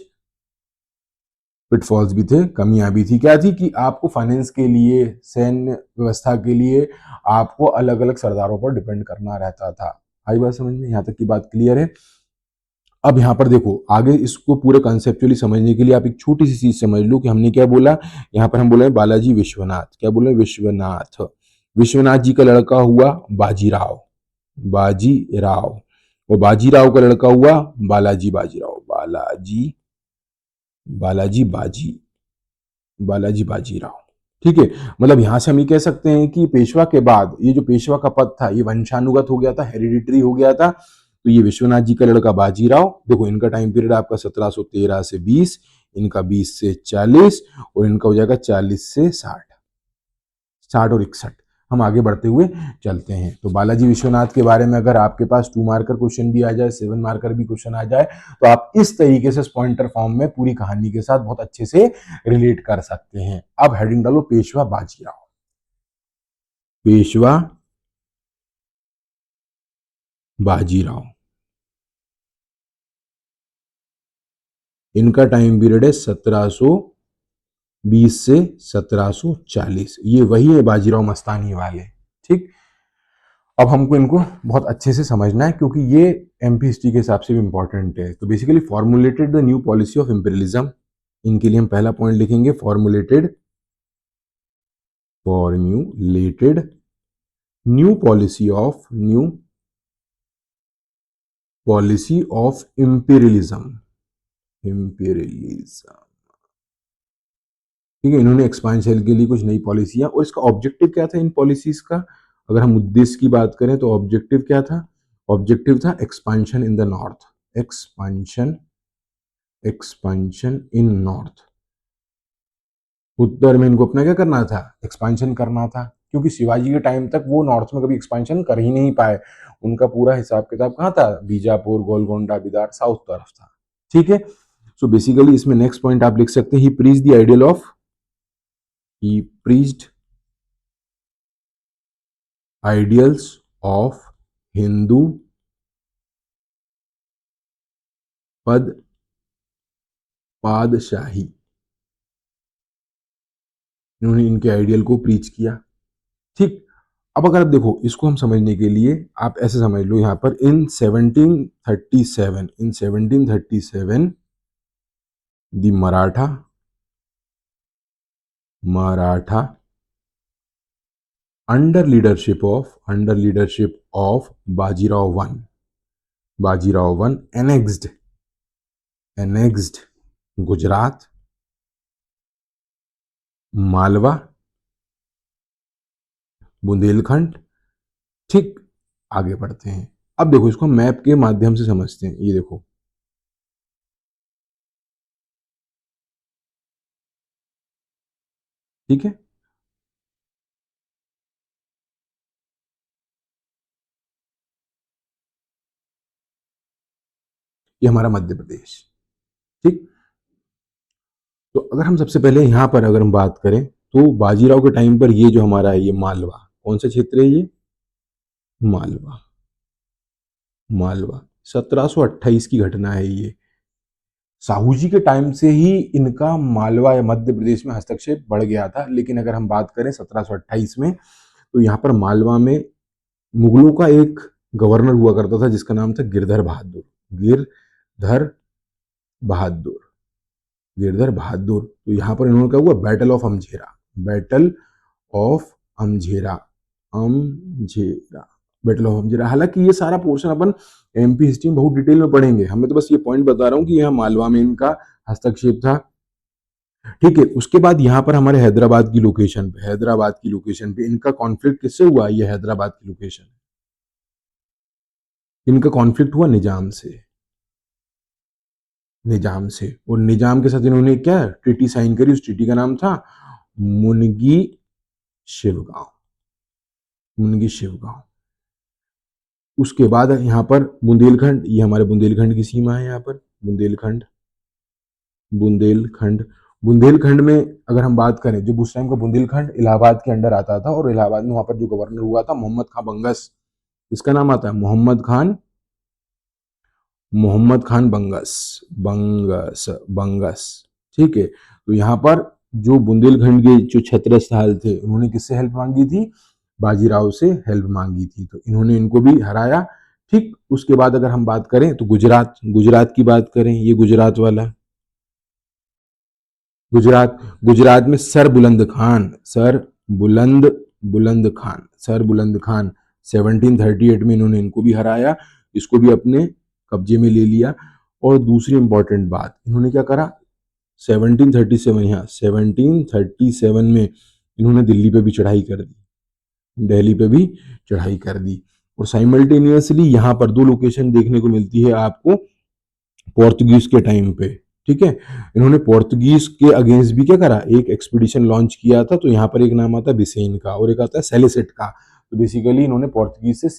पिटफॉल्स भी थे, कमियां भी थी। क्या थी, कि आपको फाइनेंस के लिए, सैन्य व्यवस्था के लिए आपको अलग अलग सरदारों पर डिपेंड करना रहता था। आई बात समझ में, यहाँ तक की बात क्लियर है। अब यहाँ पर देखो आगे इसको पूरे कंसेप्चुअली समझने के लिए आप एक छोटी सी चीज समझ लो, कि हमने क्या बोला, यहाँ पर हम बोले बालाजी विश्वनाथ, क्या बोले, विश्वनाथ, विश्वनाथ जी का लड़का हुआ बाजीराव, बाजीराव, और बाजीराव का लड़का हुआ बालाजी, बाजीराव, बालाजी, बालाजी बाजी, बालाजी बाजीराव। ठीक है, मतलब यहां से हम ये कह सकते हैं कि पेशवा के बाद ये जो पेशवा का पद था ये वंशानुगत हो गया था, हेरिडिटरी हो गया था। तो ये विश्वनाथ जी का लड़का बाजीराव, देखो इनका टाइम पीरियड आपका 1713 से 20, इनका 20 से 40, और इनका हो जाएगा 40 से 60, 60 और 61। हम आगे बढ़ते हुए चलते हैं। तो बालाजी विश्वनाथ के बारे में अगर आपके पास 2 मार्कर क्वेश्चन भी आ जाए, 7 मार्कर भी क्वेश्चन आ जाए, तो आप इस तरीके से पॉइंटर फॉर्म में पूरी कहानी के साथ बहुत अच्छे से रिलेट कर सकते हैं। अब हेडिंग डालो पेशवा बाजीराव, पेशवा बाजीराव, इनका टाइम पीरियड है 1720 से 1740। ये वही है बाजीराव मस्तानी वाले। ठीक, अब हमको इनको बहुत अच्छे से समझना है, क्योंकि ये एमपी हिस्ट्री के हिसाब से भी इंपॉर्टेंट है। तो basically formulated the new policy of imperialism, इनके लिए हम पहला पॉइंट लिखेंगे, formulated, formulated new policy of, new policy of imperialism, imperialism, ठीक है। इन्होंने एक्सपांशन के लिए कुछ नई पॉलिसियां, और इसका ऑब्जेक्टिव क्या था इन पॉलिसीज का, अगर हम उद्देश्य की बात करें तो ऑब्जेक्टिव क्या था, ऑब्जेक्टिव था expansion in the north, expansion, expansion in north. उत्तर में इनको अपना क्या करना था, एक्सपांशन करना था, क्योंकि शिवाजी के टाइम तक वो नॉर्थ में कभी एक्सपांशन कर ही नहीं पाए। उनका पूरा हिसाब किताब कहाँ था, बीजापुर, गोलकोंडा, बिदार, साउथ तरफ था, ठीक है। सो बेसिकली इसमें नेक्स्ट पॉइंट आप लिख सकते हैं, he preach the ideal of, he preached ideals of Hindu Pad Padshahi, इन्होंने इनके आइडियल को प्रीच किया, ठीक। अब अगर आप देखो इसको हम समझने के लिए आप ऐसे समझ लो, यहां पर इन 1737, इन 1737 the Maratha, Maratha under leadership of Bajirao one, Bajirao one annexed, annexed Gujarat, Malwa, Bundelkhand, ठीक। आगे बढ़ते हैं, अब देखो इसको मैप के माध्यम से समझते हैं, ये देखो ठीक है, ये हमारा मध्य प्रदेश, ठीक। तो अगर हम सबसे पहले यहां पर अगर हम बात करें तो बाजीराव के टाइम पर ये जो हमारा है ये मालवा, कौन सा क्षेत्र है ये, मालवा, मालवा 1728 की घटना है ये। साहू जी के टाइम से ही इनका मालवा या मध्य प्रदेश में हस्तक्षेप बढ़ गया था, लेकिन अगर हम बात करें 1728 में, तो यहाँ पर मालवा में मुगलों का एक गवर्नर हुआ करता था जिसका नाम था गिरधर बहादुर, गिरधर बहादुर, गिरधर बहादुर। तो यहाँ पर इन्होंने क्या हुआ, battle of Amjhera, battle of Amjhera, Amjhera, battle of Amjhera. हालांकि ये सारा पोर्शन अपन एमपी हिस्ट्री में बहुत डिटेल में पढ़ेंगे, हमें तो बस ये पॉइंट बता रहा हूँ कि यहाँ मालवा में इनका हस्तक्षेप था, ठीक है। उसके बाद यहाँ पर हमारे हैदराबाद की लोकेशन पे, हैदराबाद की लोकेशन पे इनका कॉन्फ्लिक्ट किससे हुआ, ये हैदराबाद की लोकेशन, इनका कॉन्फ्लिक्ट हुआ निजाम से, निजाम से, और निजाम के साथ इन्होंने क्या ट्रीटी साइन करी, उस ट्रीटी का नाम था मुनगी शिवगांव, मुनगी शिवगांव। उसके बाद यहाँ पर बुंदेलखंड, ये हमारे बुंदेलखंड की सीमा है, यहाँ पर बुंदेलखंड, बुंदेलखंड, बुंदेलखंड में अगर हम बात करें, जब उस टाइम का बुंदेलखंड इलाहाबाद के अंडर आता था, और इलाहाबाद में वहां पर जो गवर्नर हुआ था मोहम्मद खान बंगस, इसका नाम आता है मोहम्मद खान, मोहम्मद खान बंगस, बंगस, बंगस, ठीक है। तो यहाँ पर जो बुंदेलखंड के जो छत्रसाल थे उन्होंने किससे हेल्प मांगी थी, बाजीराव से हेल्प मांगी थी, तो इन्होंने इनको भी हराया, ठीक। उसके बाद अगर हम बात करें तो गुजरात, गुजरात की बात करें, ये गुजरात वाला, गुजरात, गुजरात में सर बुलंद खान, सर बुलंद, बुलंद खान, सर बुलंद खान 1738 में इन्होंने इनको भी हराया, इसको भी अपने कब्जे में ले लिया। और दूसरी इंपॉर्टेंट बात इन्होंने क्या करा, 1737, यहाँ 1737 में इन्होंने दिल्ली पे भी चढ़ाई कर दी, दिल्ली पे भी चढ़ाई कर दी। और साइमल्टेनियसली यहाँ पर दो लोकेशन देखने को मिलती है आपको पोर्तुगीज के टाइम पे, ठीक है। इन्होंने पोर्तुगीज के अगेंस्ट भी क्या करा, एक एक्सपीडिशन लॉन्च किया था, तो यहाँ पर एक नाम आता है बिसेन का और एक आता है सेलेसिट का। तो बेसिकली इन्होंने पोर्तुगीज से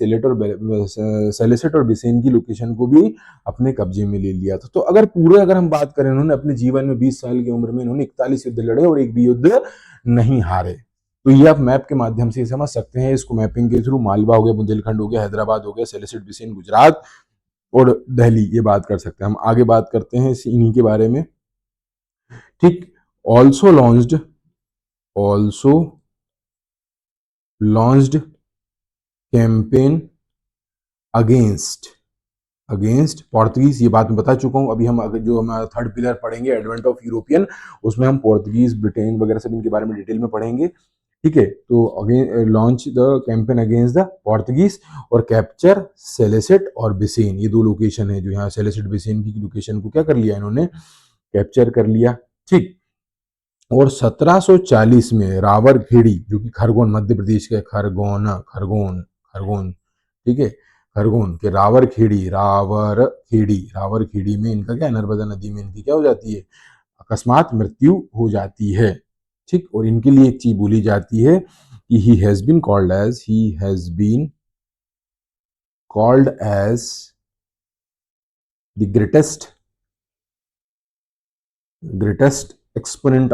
सेलेसिट और बिसेन की लोकेशन को भी अपने कब्जे में ले लिया था। तो अगर पूरे अगर हम बात करें, इन्होंने अपने जीवन में 20 साल की उम्र में इन्होंने 41 युद्ध लड़े और एक भी युद्ध नहीं हारे। तो ये आप मैप के माध्यम से समझ सकते हैं, इसको मैपिंग के थ्रू मालवा हो गया, बुंदेलखंड हो गया, हैदराबाद हो गया, सेलेसिट, बिसेन, गुजरात और दिल्ली, ये बात कर सकते हैं हम। आगे बात करते हैं इन्हीं के बारे में, ठीक। Also launched, also launched campaign against, against Portuguese, ये बात मैं बता चुका हूं। अभी हम अगर जो हमारा थर्ड पिलर पढ़ेंगे एडवेंट ऑफ यूरोपियन, उसमें हम पोर्तुगीज, ब्रिटेन वगैरह सब इनके बारे में डिटेल में पढ़ेंगे, ठीक है, तो again launch the campaign against the Portuguese और कैप्चर सेलेसिट और बिसेन, ये दो लोकेशन है जो यहाँ सेलेसिट बिसेन की लोकेशन को क्या कर लिया इन्होंने, कैप्चर कर लिया। ठीक, और 1740 में रावरखेड़ी, जो कि खरगोन मध्य प्रदेश के खरगोन खरगोन, ठीक है, खरगोन के रावरखेड़ी में इनका क्या, नर्मदा नदी में इनकी क्या हो जाती है, अकस्मात मृत्यु हो जाती है। ठीक, और इनके लिए एक चीज बोली जाती है कि he has been called as the greatest exponent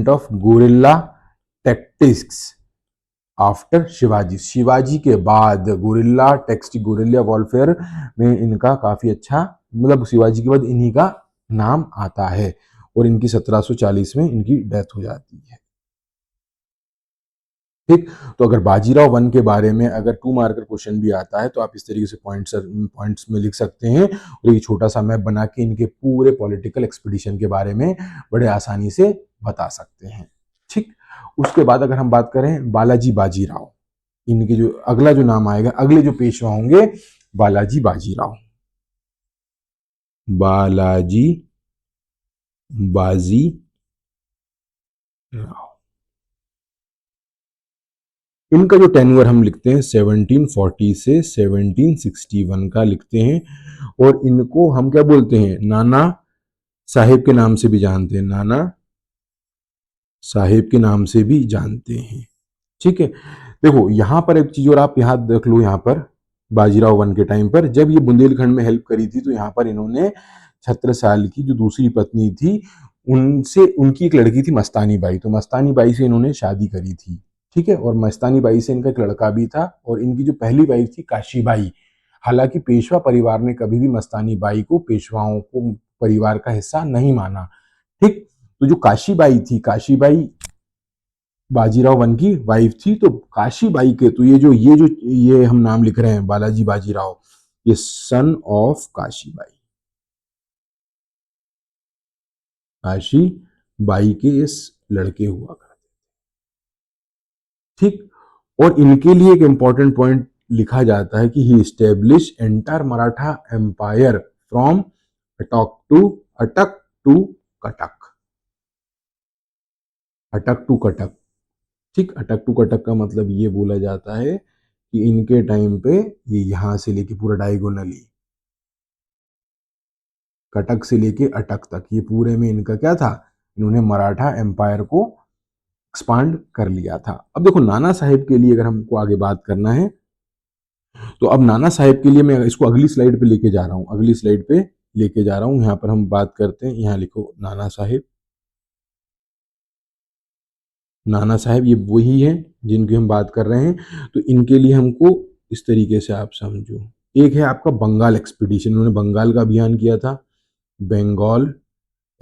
of guerrilla tactics after Shivaji, Shivaji के बाद गुरिल्ला वॉरफेयर में इनका काफी अच्छा, मतलब शिवाजी के बाद इन्हीं का नाम आता है, और इनकी 1740 में इनकी डेथ हो जाती है। ठीक, तो अगर बाजीराव वन के बारे में अगर 2 मार्कर क्वेश्चन भी आता है तो आप इस तरीके से पॉइंट्स में लिख सकते हैं, और ये छोटा सा मैप बना के इनके पूरे पॉलिटिकल एक्सपीडिशन के बारे में बड़े आसानी से बता सकते हैं। ठीक, उसके बाद अगर हम बात करें बालाजी बाजीराव, इनके जो अगला जो नाम आएगा, अगले जो पेशवा होंगे, बालाजी बाजीराव, बालाजी बाजी राव। इनका जो टेन्योर हम लिखते हैं 1740 से 1761 का लिखते हैं, और इनको हम क्या बोलते हैं, नाना साहेब के नाम से भी जानते हैं, नाना साहेब के नाम से भी जानते हैं। ठीक है, देखो यहां पर एक चीज और आप यहां देख लो, यहां पर बाजीराव वन के टाइम पर जब ये बुंदेलखंड में हेल्प करी थी, तो यहाँ पर इन्होंने छत्रसाल की जो दूसरी पत्नी थी, उनसे, उनकी एक लड़की थी मस्तानी बाई, तो मस्तानी बाई से इन्होंने शादी करी थी। ठीक है, और मस्तानी बाई से इनका एक लड़का भी था, और इनकी जो पहली वाइफ थी काशीबाई, हालांकि पेशवा परिवार ने कभी भी मस्तानी बाई को पेशवाओं को परिवार का हिस्सा नहीं माना। ठीक, तो जो काशीबाई थी, काशीबाई बाजीराव वन की वाइफ थी, तो काशीबाई के, तो ये हम नाम लिख रहे हैं बालाजी बाजीराव, ये सन ऑफ काशीबाई, काशीबाई के इस लड़के हुआ करते। ठीक, और इनके लिए एक इंपॉर्टेंट पॉइंट लिखा जाता है कि he establish entire Maratha empire from Attock to Cuttack, Attock to Cuttack. ठीक, अटक टू कटक का मतलब ये बोला जाता है कि इनके टाइम पे ये यहां से लेके पूरा डायगोनली कटक से लेके अटक तक, ये पूरे में इनका क्या था, इन्होंने मराठा एम्पायर को एक्सपांड कर लिया था। अब देखो नाना साहेब के लिए अगर हमको आगे बात करना है, तो अब नाना साहेब के लिए मैं इसको अगली स्लाइड पे लेके जा रहा हूँ, अगली स्लाइड पे लेके जा रहा हूँ। यहाँ पर हम बात करते हैं, यहाँ लिखो नाना साहेब, नाना साहेब ये वही है जिनकी हम बात कर रहे हैं। तो इनके लिए हमको इस तरीके से आप समझो, एक है आपका बंगाल एक्सपीडिशन, इन्होंने बंगाल का अभियान किया था, बंगाल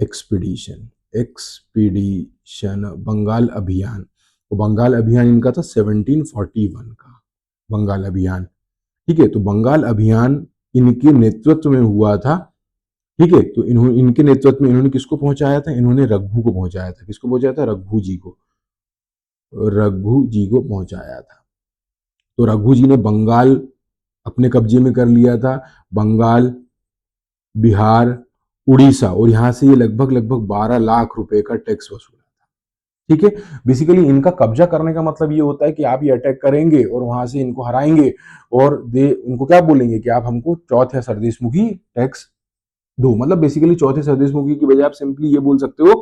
एक्सपीडिशन, बंगाल अभियान, तो बंगाल अभियान इनका था 1741 का बंगाल अभियान। ठीक है, तो बंगाल अभियान इनके नेतृत्व में हुआ था। ठीक है, तो इनके नेतृत्व में इन्होंने किसको पहुंचाया था, इन्होंने रघु को पहुंचाया था, किसको पहुंचाया था, रघु जी को पहुंचाया था। तो रघु जी ने बंगाल अपने कब्जे में कर लिया था, बंगाल, बिहार, उड़ीसा, और यहां से ये लगभग लगभग 12 लाख रुपए का टैक्स वसूला था। ठीक है, बेसिकली इनका कब्जा करने का मतलब ये होता है कि आप ये अटैक करेंगे और वहां से इनको हराएंगे, और दे उनको क्या बोलेंगे कि आप हमको चौथे सरदेशमुखी टैक्स दो, मतलब बेसिकली चौथे सरदेशमुखी की बजाय आप सिंपली ये बोल सकते हो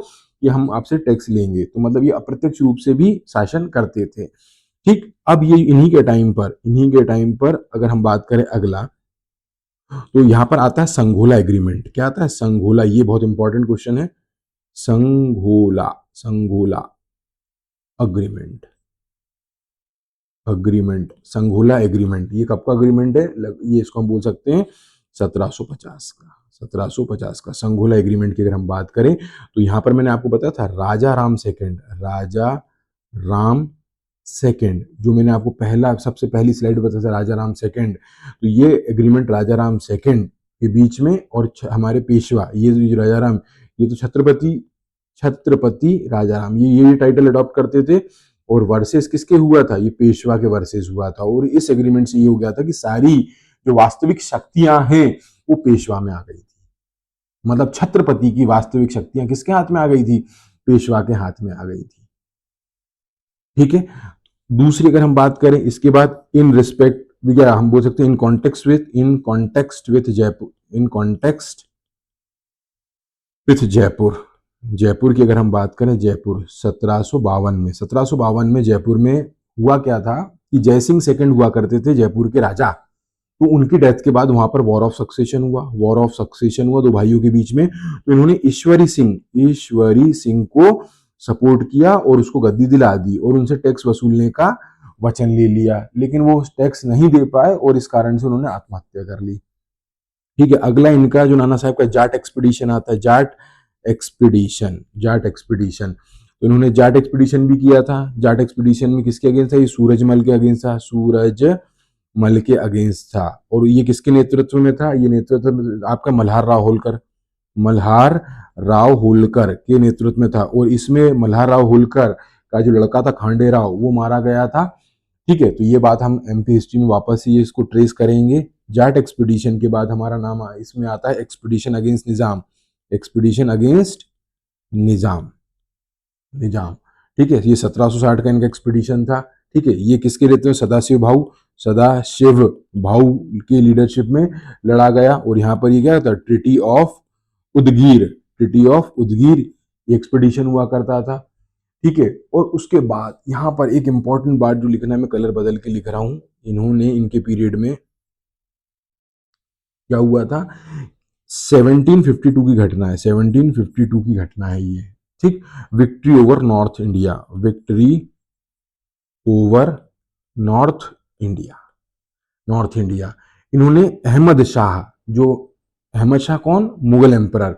कि हम आपसे टैक्स लेंगे, तो मतलब ये अप्रत्यक्ष रूप से भी शासन करते थे। ठीक, अब ये इन्हीं के टाइम पर अगर हम बात करें अगला, तो यहां पर आता है संघोला एग्रीमेंट। क्या आता है, संघोला, ये बहुत इंपॉर्टेंट क्वेश्चन है, संघोला, संघोला अग्रीमेंट, संघोला एग्रीमेंट, ये कब का अग्रीमेंट है, ये इसको हम बोल सकते हैं 1750 का, 1750 का संघोला एग्रीमेंट की अगर हम बात करें, तो यहां पर मैंने आपको बताया था राजा राम सेकंड, जो मैंने आपको सबसे पहली स्लाइड बताया था, राजा राम सेकंड। तो ये एग्रीमेंट राजा राम सेकंड के बीच में और हमारे पेशवा, ये जो राजा राम, ये तो छत्रपति छत्रपति राजाराम, ये टाइटल अडॉप्ट करते थे। और वर्सेस किसके हुआ था, ये पेशवा के वर्सेस हुआ था। और इस एग्रीमेंट से ये हो गया था कि सारी जो वास्तविक शक्तियां हैं वो पेशवा में आ गई थी। मतलब छत्रपति की वास्तविक शक्तियां किसके हाथ में आ गई थी, पेशवा के हाथ में आ गई थी। ठीक है। दूसरी अगर हम बात करें इसके बाद, इन रिस्पेक्ट, क्या हम बोल सकते हैं, in context with Jaipur, in context with Jaipur. Jaipur की अगर हम बात करें, जयपुर 1752 में जयपुर में हुआ क्या था कि जयसिंह सेकंड हुआ करते थे जयपुर के राजा। तो उनकी डेथ के बाद वहां पर वॉर ऑफ सक्सेशन हुआ दो भाइयों के बीच में। तो इन्होंने ईश्वरी सिंह को सपोर्ट किया और उसको गद्दी दिला दी और उनसे टैक्स वसूलने का वचन ले लिया, लेकिन वो टैक्स नहीं दे पाए और इस कारण से उन्होंने आत्महत्या कर ली। ठीक है। अगला इनका जो नाना साहब का जाट एक्सपीडिशन आता है, जाट एक्सपीडिशन, तो इन्होंने जाट एक्सपीडिशन भी किया था। जाट एक्सपीडिशन में किसके अगेंस्ट था, ये सूरजमल के अगेंस्ट था, सूरजमल के अगेंस्ट था। और ये किसके नेतृत्व में था, ये नेतृत्व में आपका मल्हार राव होलकर के नेतृत्व में था। और इसमें मल्हार राव होलकर का जो लड़का था खांडे राव, वो मारा गया था। ठीक है। तो ये बात हम एमपी हिस्ट्री में वापस ही इसको ट्रेस करेंगे। जाट एक्सपीडिशन के बाद हमारा नाम इसमें आता है एक्सपीडिशन अगेंस्ट निजाम, एक्सपीडिशन अगेंस्ट निजाम, निजाम। ठीक है। ये 1760 का इनका एक्सपीडिशन था। ठीक है। ये किसके नेतृत्व में, सदाशिव भाऊ के लीडरशिप में लड़ा गया। और यहाँ पर ये क्या था, ट्रिटी ऑफ उदगीर एक्सपीडिशन हुआ करता था। ठीक है। और उसके बाद यहाँ पर एक इंपॉर्टेंट बात जो लिखना है, मैं कलर बदल के लिख रहा हूं, इन्होंने इनके पीरियड में क्या हुआ था, 1752 की घटना है, 1752 की घटना है ये। ठीक। Victory over north India, victory over north India, north India. इन्होंने अहमद शाह, जो अहमद शाह कौन, मुगल एम्परर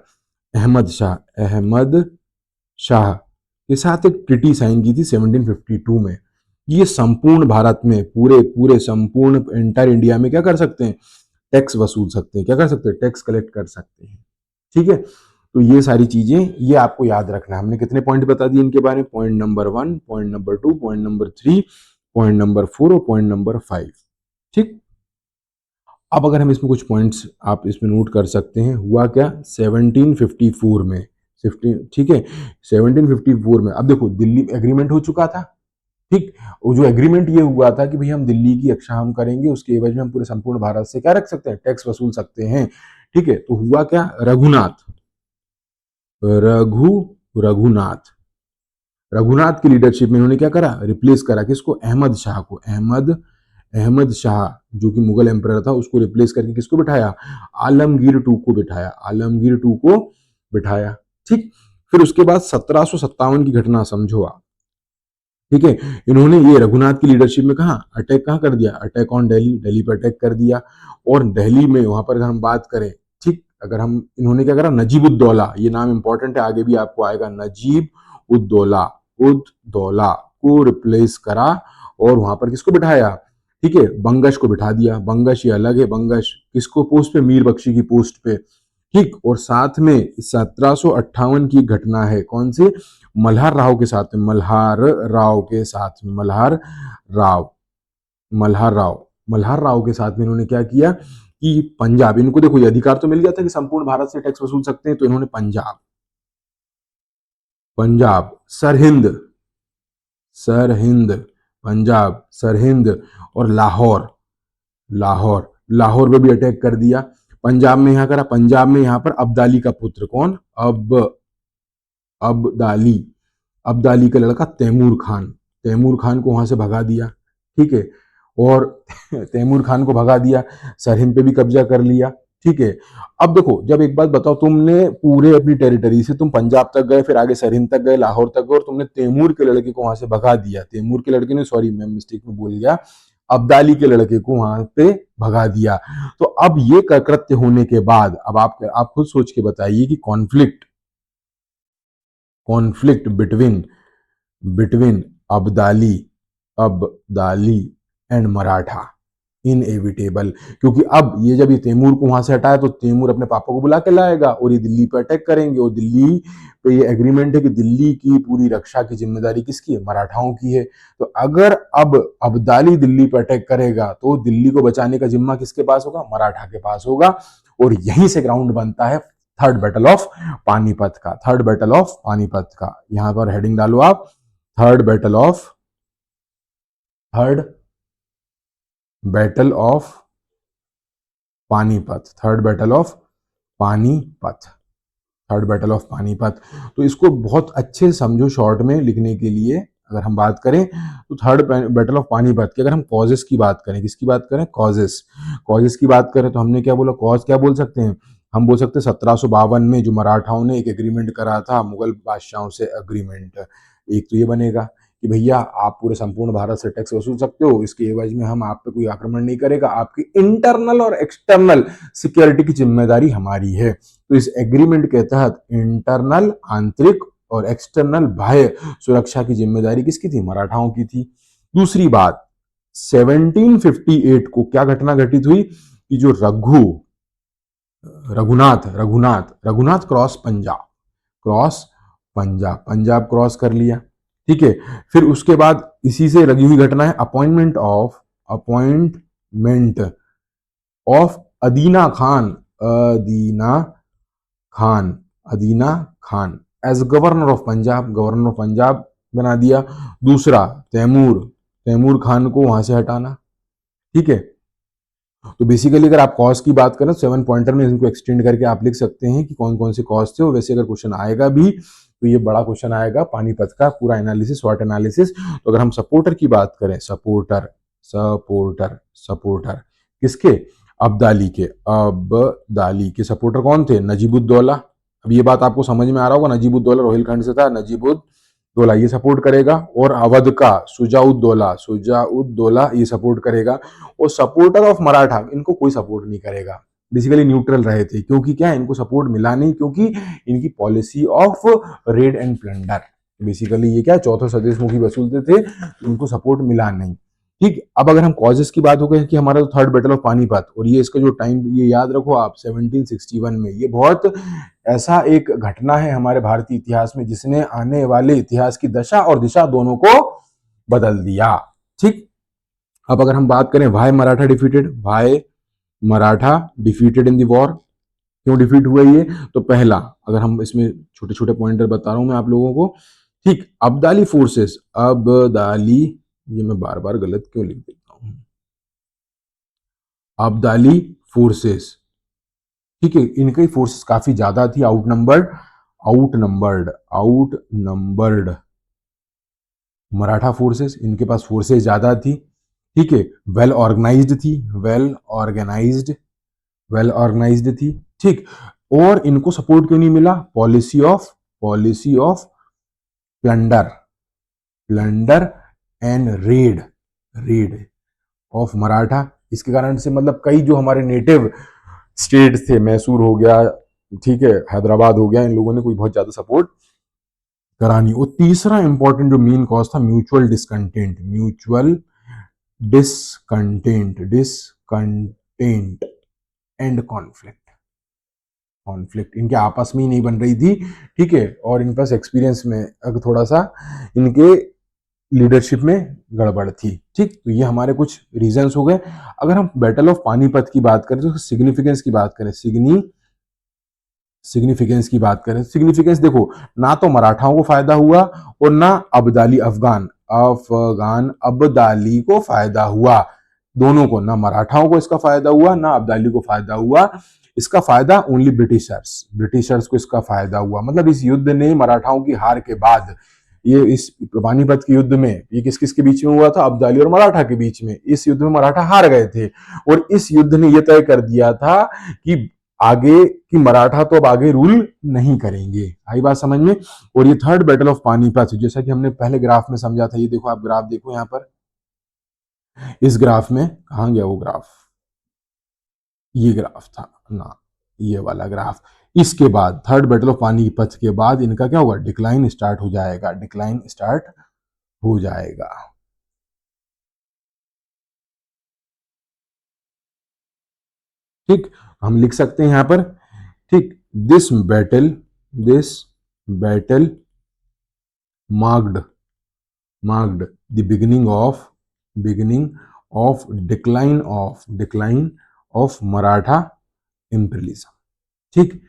अहमद शाह के साथ एक ट्रिटी साइन की थी 1752 में। ये संपूर्ण भारत में, पूरे पूरे संपूर्ण एंटायर इंडिया में क्या कर सकते हैं, टैक्स वसूल सकते हैं, क्या कर सकते हैं, टैक्स कलेक्ट कर सकते हैं। ठीक है। तो ये सारी चीजें ये आपको याद रखना है। हमने कितने पॉइंट बता दिए इनके बारे में, point number 1, point number 2, point number 3, point number 4 और पॉइंट नंबर 5। ठीक। अब अगर हम इसमें कुछ पॉइंट्स आप इसमें नोट कर सकते हैं, हुआ क्या 1754 में, 15, ठीक है, 1754 में। अब देखो दिल्ली एग्रीमेंट हो चुका था। ठीक। वो जो एग्रीमेंट ये हुआ था कि भाई हम दिल्ली की रक्षा हम करेंगे, उसके एवज में हम पूरे संपूर्ण भारत से क्या रख सकते हैं, टैक्स वसूल सकते हैं। ठीक है। तो हुआ क्या, रघुनाथ रघुनाथ की लीडरशिप में इन्होंने क्या करा, रिप्लेस करा किसको, अहमद शाह को। अहमद शाह जो कि मुगल एम्परर था, उसको रिप्लेस करके किसको बिठाया, आलमगीर टू को बिठाया, आलमगीर टू को बिठाया। ठीक। फिर उसके बाद 1757 की घटना समझो आप। ठीक है। इन्होंने ये रघुनाथ की लीडरशिप में कहाँ कर दिया, अटैक ऑन दिल्ली, दिल्ली पर अटैक कर दिया। और दिल्ली में वहां पर अगर हम बात करें, ठीक, अगर हम, इन्होंने क्या करा, नजीब उद्दौला, ये नाम इंपॉर्टेंट है, आगे भी आपको आएगा, नजीब उद्दौला उद्दौला को रिप्लेस करा। और वहां पर किसको बिठाया, ठीक है, बंगश को बिठा दिया। बंगश ये अलग है, बंगश किसको पोस्ट पे, मीर बख्शी की पोस्ट पे। ठीक। और साथ में 1758 की घटना है, कौन सी, मल्हार राव के साथ में, मल्हार राव के साथ में इन्होंने क्या किया कि पंजाब, इनको देखो ये अधिकार तो मिल गया था कि संपूर्ण भारत से टैक्स वसूल सकते हैं, तो इन्होंने पंजाब सरहिंद और लाहौर पे भी अटैक कर दिया। पंजाब में यहाँ करा, पंजाब में यहाँ पर अब्दाली का पुत्र कौन, अब्दाली का लड़का तैमूर खान को वहां से भगा दिया। ठीक है। और तैमूर खान को भगा दिया, सरहिंद पे भी कब्जा कर लिया। ठीक है। अब देखो, जब एक बात बताओ, तुमने पूरे अपनी टेरिटरी से तुम पंजाब तक गए, फिर आगे सरहिंद तक गए, लाहौर तक गए, और तुमने तैमूर के लड़के को वहां से भगा दिया, तैमूर के लड़के ने, सॉरी मैं मिस्टेक में बोल गया, अब्दाली के लड़के को वहां पे भगा दिया। तो अब ये कृत्य होने के बाद, अब आप खुद सोच के बताइए कि conflict between Abdali and Maratha, inevitable, क्योंकि अब ये जब ये तैमूर को वहां से हटाया तो तैमूर अपने पापा को बुला के लाएगा और ये दिल्ली पे अटैक करेंगे, और दिल्ली पे ये एग्रीमेंट है कि दिल्ली की पूरी रक्षा की जिम्मेदारी किसकी है, मराठाओं की है। तो अगर अब अब्दाली दिल्ली पे अटैक करेगा तो दिल्ली को बचाने का जिम्मा किसके पास होगा, मराठा के पास होगा। और यहीं से ग्राउंड बनता है थर्ड बैटल ऑफ पानीपत का। थर्ड बैटल ऑफ पानीपत का यहां पर हेडिंग डालो आप, third battle of, third battle of Panipat, third battle of Panipat, third battle of Panipat. तो इसको बहुत अच्छे से समझो शॉर्ट में लिखने के लिए अगर हम बात करें तो थर्ड बैटल ऑफ पानीपत की अगर हम कॉजेस की बात करें, किसकी बात करें, कॉजेस, कॉजेस की बात करें तो हमने क्या बोला, कॉज क्या बोल सकते हैं, हम बोल सकते हैं 1752 में जो मराठाओं ने एक एग्रीमेंट करा था मुगल बादशाहों से, एग्रीमेंट एक तो ये बनेगा कि भैया आप पूरे संपूर्ण भारत से टैक्स वसूल सकते हो, इसके एवज में हम आप पे कोई आक्रमण नहीं करेगा, आपकी इंटरनल और एक्सटर्नल सिक्योरिटी की जिम्मेदारी हमारी है। तो इस एग्रीमेंट के तहत इंटरनल आंतरिक और एक्सटर्नल बाह्य सुरक्षा की जिम्मेदारी किसकी थी, मराठाओं की थी। दूसरी बात, 1758 को क्या घटना घटित हुई कि जो Raghunath Raghunath Raghunath cross Punjab, cross Punjab, Punjab cross कर लिया, ठीक है। फिर उसके बाद इसी से लगी हुई घटना है appointment of Adina Khan, Adina Khan, Adina Khan as governor of Punjab, governor of Punjab बना दिया। दूसरा, तैमूर, तैमूर खान को वहां से हटाना, ठीक है। तो बेसिकली अगर आप कॉज की बात करें 7 पॉइंटर में इनको एक्सटेंड करके आप लिख सकते हैं कि कौन कौन से कॉज थे। और वैसे अगर क्वेश्चन आएगा भी तो ये बड़ा क्वेश्चन आएगा पानीपत का पूरा एनालिसिस, शॉर्ट एनालिसिस। तो अगर हम सपोर्टर की बात करें, सपोर्टर सपोर्टर सपोर्टर किसके, अब्दाली के, अब्दाली के सपोर्टर कौन थे, नजीबुद्दौला। अब ये बात आपको समझ में आ रहा होगा, नजीबुद्दौला रोहिलखंड से था, नजीबुद्दौला ये सपोर्ट करेगा। और अवध का सुजाउद्दौला, सुजाउद्दौला ये सपोर्ट करेगा। और सपोर्टर ऑफ मराठा इनको कोई सपोर्ट नहीं करेगा, बेसिकली न्यूट्रल रहे थे, क्योंकि क्या इनको सपोर्ट मिला नहीं, क्योंकि इनकी policy of red and plunder, basically ये क्या चौथा स्वदेश मुखी वसूलते थे, इनको सपोर्ट मिला नहीं। ठीक, अब अगर हम कॉजेस की बात हो गई कि हमारा तो थर्ड बैटल ऑफ पानीपत, और ये इसका जो टाइम ये याद रखो आप 1761 में, ये बहुत ऐसा एक घटना है हमारे भारतीय इतिहास में जिसने आने वाले इतिहास की दशा और दिशा दोनों को बदल दिया। ठीक, अब अगर हम बात करें why Maratha defeated, why Maratha defeated in the war, क्यों डिफीट हुआ ये, तो पहला अगर हम इसमें छोटे छोटे पॉइंटर बता रहा हूं मैं आप लोगों को, ठीक, अब्दाली फोर्सेस, अब्दाली, ये मैं बार बार गलत क्यों लिख देता हूं, अब्दाली फोर्सेस, ठीक है, इनकी फोर्सेस काफी ज्यादा थी, outnumbered, outnumbered outnumbered Maratha forces, इनके पास फोर्सेस ज्यादा थी, ठीक है, वेल ऑर्गेनाइज्ड थी, वेल ऑर्गेनाइज्ड, वेल ऑर्गेनाइज्ड थी, ठीक। और इनको सपोर्ट क्यों नहीं मिला, policy of plunder, plunder and red, rid of Maratha. इसके कारण से मतलब कई जो हमारे नेटिव स्टेट थे, मैसूर हो गया, ठीक है, हैदराबाद हो गया, इन लोगों ने कोई बहुत ज्यादा सपोर्ट करा नहीं। और तीसरा इंपॉर्टेंट जो मेन कॉज था, mutual discontent, mutual discontent, discontent and conflict, conflict इनके आपस में ही नहीं बन रही थी, ठीक है। और इनके पास एक्सपीरियंस में थोड़ा सा इनके लीडरशिप में गड़बड़ थी, ठीक। तो ये हमारे कुछ रीजंस हो गए। अगर हम बैटल ऑफ पानीपत की बात करें तो सिग्निफिकेंस की बात करें, सिग्निफिकेंस की बात करें, सिग्निफिकेंस देखो, ना तो मराठाओं को फायदा हुआ और ना अब्दाली, अफगान अफगान अब्दाली को फायदा हुआ, दोनों को, ना मराठाओं को इसका फायदा हुआ ना अब्दाली को फायदा हुआ। इसका फायदा ओनली ब्रिटिशर्स, ब्रिटिशर्स को इसका फायदा हुआ। मतलब इस युद्ध ने मराठाओं की हार के बाद, ये इस पानीपत के युद्ध में ये किस किस के बीच में हुआ था, अब्दाली और मराठा के बीच में। इस युद्ध में मराठा हार गए थे और इस युद्ध ने यह तय कर दिया था कि आगे की मराठा तो अब आगे रूल नहीं करेंगे। आई बात समझ में। और ये थर्ड बैटल ऑफ पानीपत, जैसा कि हमने पहले ग्राफ में समझा था, ये देखो आप ग्राफ देखो यहां पर, इस ग्राफ में कहां गया वो ग्राफ, ये ग्राफ था ना, ये वाला ग्राफ। इसके बाद थर्ड बैटल ऑफ पानीपत के बाद इनका क्या होगा, डिक्लाइन स्टार्ट हो जाएगा, डिक्लाइन स्टार्ट हो जाएगा। ठीक, हम लिख सकते हैं यहां पर, ठीक, this battle marked marked the beginning of decline of Maratha imperialism। ठीक,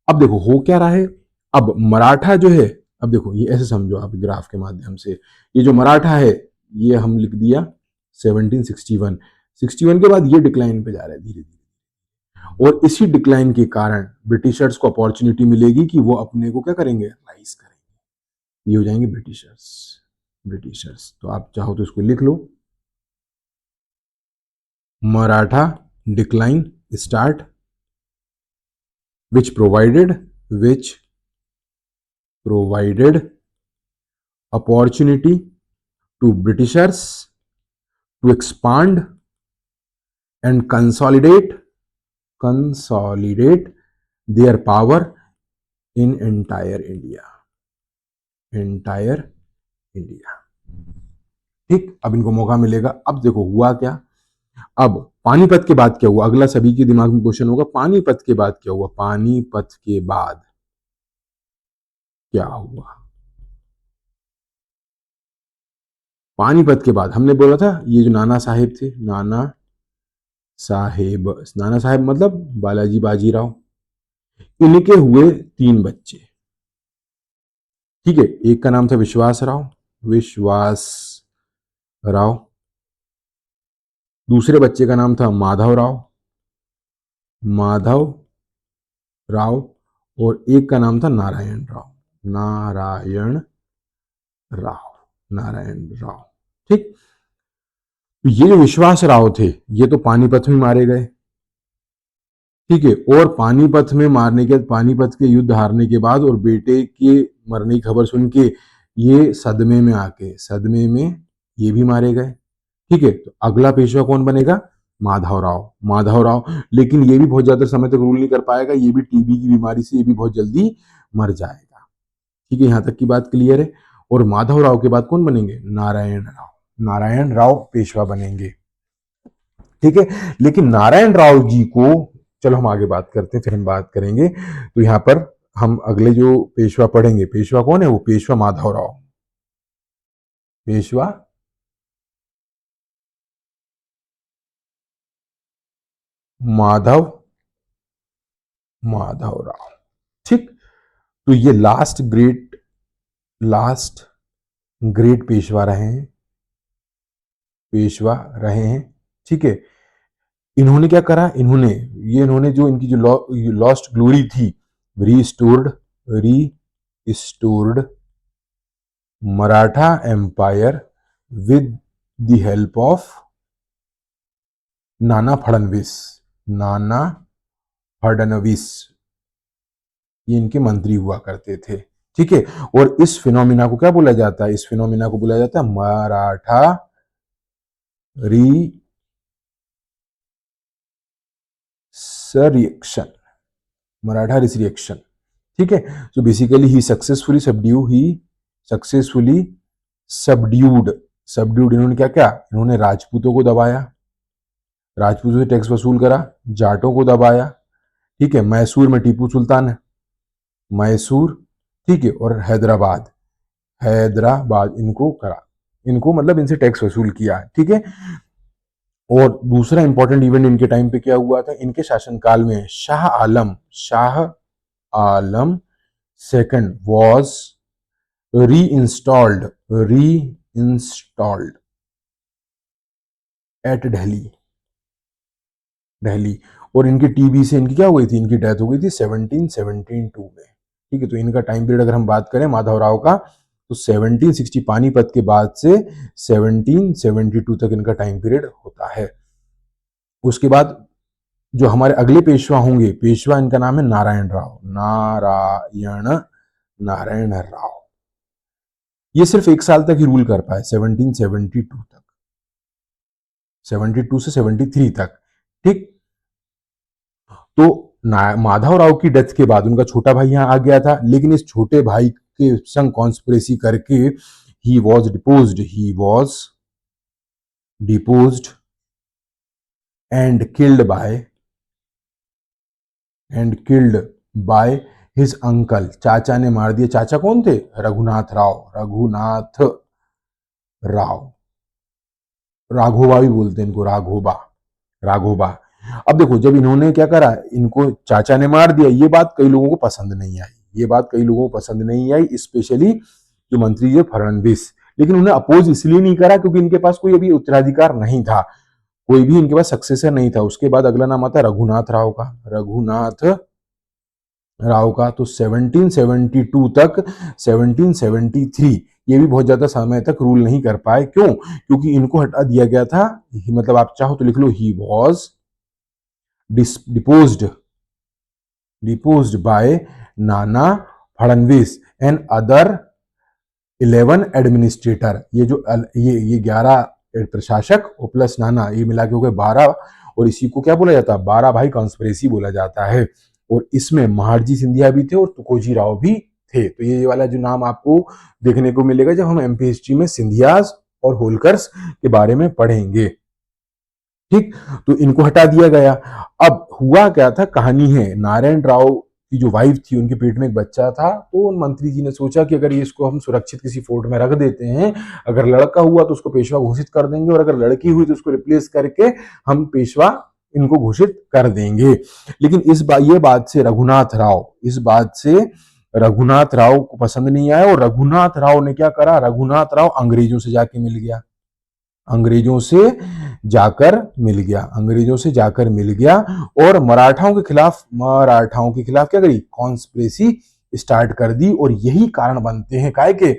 अब देखो हो क्या रहा है, अब मराठा जो है, अब देखो ये ऐसे समझो आप ग्राफ के माध्यम से, ये जो मराठा है ये हम लिख दिया 1761, 61 के बाद ये डिक्लाइन पे जा रहा है धीरे धीरे, और इसी डिक्लाइन के कारण ब्रिटिशर्स को अपॉर्चुनिटी मिलेगी कि वो अपने को क्या करेंगे, राइज करेंगे, ये हो जाएंगे ब्रिटिशर्स। तो आप चाहो तो इसको लिख लो, Maratha decline start which provided opportunity to Britishers to expand and consolidate their power in entire India। ठीक, अब इनको मौका मिलेगा। अब देखो हुआ क्या, अब पानीपत के बाद क्या हुआ, अगला सभी के दिमाग में क्वेश्चन होगा, पानीपत के बाद क्या हुआ, पानीपत के बाद क्या हुआ, पानीपत के बाद हमने बोला था ये जो नाना साहेब थे, नाना साहेब मतलब बालाजी बाजीराव, इनके हुए 3 बच्चे। ठीक है, एक का नाम था विश्वास राव, दूसरे बच्चे का नाम था माधव राव, और एक का नाम था नारायण राव। ठीक, तो ये जो विश्वास राव थे ये तो पानीपत में मारे गए। ठीक है, और पानीपत के युद्ध हारने के बाद और बेटे के मरने की खबर सुन के ये सदमे में ये भी मारे गए। ठीक है, तो अगला पेशवा कौन बनेगा, माधव राव, लेकिन ये भी बहुत ज्यादा समय तक रूल नहीं कर पाएगा, ये भी टीबी की बीमारी से ये भी बहुत जल्दी मर जाएगा। ठीक है, यहां तक की बात क्लियर है। और माधव राव के बाद कौन बनेंगे, नारायण राव पेशवा बनेंगे। ठीक है, लेकिन नारायण राव जी को, चलो हम आगे बात करते हैं, फिर हम बात करेंगे। तो यहां पर हम अगले जो पेशवा पढ़ेंगे, पेशवा कौन है, वो पेशवा माधव राव। ठीक, तो ये लास्ट ग्रेट पेशवा रहे हैं। ठीक है, इन्होंने क्या करा, इन्होंने जो इनकी जो लॉस्ट ग्लोरी थी, restored Maratha empire with the help of Nana Fadnavis, ये इनके मंत्री हुआ करते थे। ठीक है, और इस फिनोमिना को क्या बोला जाता है, इस फिनोमिना को बोला जाता है मराठा रिसरिएक्शन। ठीक है, so basically he successfully subdued इन्होंने क्या क्या, इन्होंने राजपूतों को दबाया, राजपूतों से टैक्स वसूल करा, जाटों को दबाया। ठीक है, मैसूर में टीपू सुल्तान है, ठीक है, और हैदराबाद इनको मतलब इनसे टैक्स वसूल किया। ठीक है, और दूसरा इंपॉर्टेंट इवेंट इनके टाइम पे क्या हुआ था, इनके शासनकाल में Shah Alam second was रीइंस्टॉल्ड eight Delhi, और इनके टीबी से इनकी क्या हुई थी, इनकी डेथ हो गई थी 1772 में। ठीक है, तो इनका टाइम पीरियड अगर हम बात करें माधव राव का, तो 1760 पानीपत के बाद से 1772 तक इनका टाइम पीरियड होता है। उसके बाद जो हमारे अगले पेशवा होंगे, पेशवा इनका नाम है नारायण राव। ये सिर्फ 1 साल तक ही रूल कर पाए, 1772 से 73 तक। ठीक, तो माधव राव की डेथ के बाद उनका छोटा भाई यहां आ गया था, लेकिन इस छोटे भाई के संग कॉन्स्पिरेसी करके he was deposed and killed by and killed by his uncle, चाचा ने मार दिया। चाचा कौन थे? रघुनाथ राव, रघुनाथ राव, राघोबा भी बोलते हैं इनको, राघोबा, राघोबा। अब देखो, जब इन्होंने क्या करा, इनको चाचा ने मार दिया, ये बात कई लोगों को पसंद नहीं आई, ये बात कई लोगों को पसंद नहीं आई, स्पेशली जो मंत्री जी फडणवीस। लेकिन उन्हें अपोज इसलिए नहीं करा क्योंकि इनके पास कोई अभी उत्तराधिकार नहीं था, कोई भी इनके पास सक्सेसर नहीं था। उसके बाद अगला नाम आता है रघुनाथ राव का, रघुनाथ राव का। तो 1772 तक, 1773, ये भी बहुत ज्यादा समय तक रूल नहीं कर पाए। क्यों? क्योंकि इनको हटा दिया गया था, मतलब आप चाहो तो लिख लो, ही was deposed, deposed bye Nana Phadnavis and other 11 administrator. ये जो ये 11 प्रशासक और प्लस नाना, ये मिला के हो गए 12, और इसी को क्या बोला जाता है? 12 भाई कॉन्स्पिरेसी बोला जाता है। और इसमें महारजी सिंधिया भी थे और तुकोजी राव भी थे। तो ये वाला जो नाम आपको देखने को मिलेगा जब हम एमपी हिस्ट्री में सिंधियाज और होलकर्स के बारे में पढ़ेंगे। ठीक, तो इनको हटा दिया गया। अब हुआ क्या था, कहानी है, नारायण राव की जो वाइफ थी, उनके पेट में एक बच्चा था। तो उन मंत्री जी ने सोचा कि अगर ये इसको हम सुरक्षित किसी फोर्ट में रख देते हैं, अगर लड़का हुआ तो उसको पेशवा घोषित कर देंगे, और अगर लड़की हुई तो उसको रिप्लेस करके हम पेशवा इनको घोषित कर देंगे। लेकिन ये बात से रघुनाथ राव, इस बात से रघुनाथ राव को पसंद नहीं आया, और रघुनाथ राव ने क्या करा, रघुनाथ राव अंग्रेजों से जाके मिल गया, अंग्रेजों से जाकर मिल गया, अंग्रेजों से जाकर मिल गया, और मराठाओं के खिलाफ, मराठाओं के खिलाफ क्या करी, कॉन्स्पिरेसी स्टार्ट कर दी। और यही कारण बनते हैं काय के,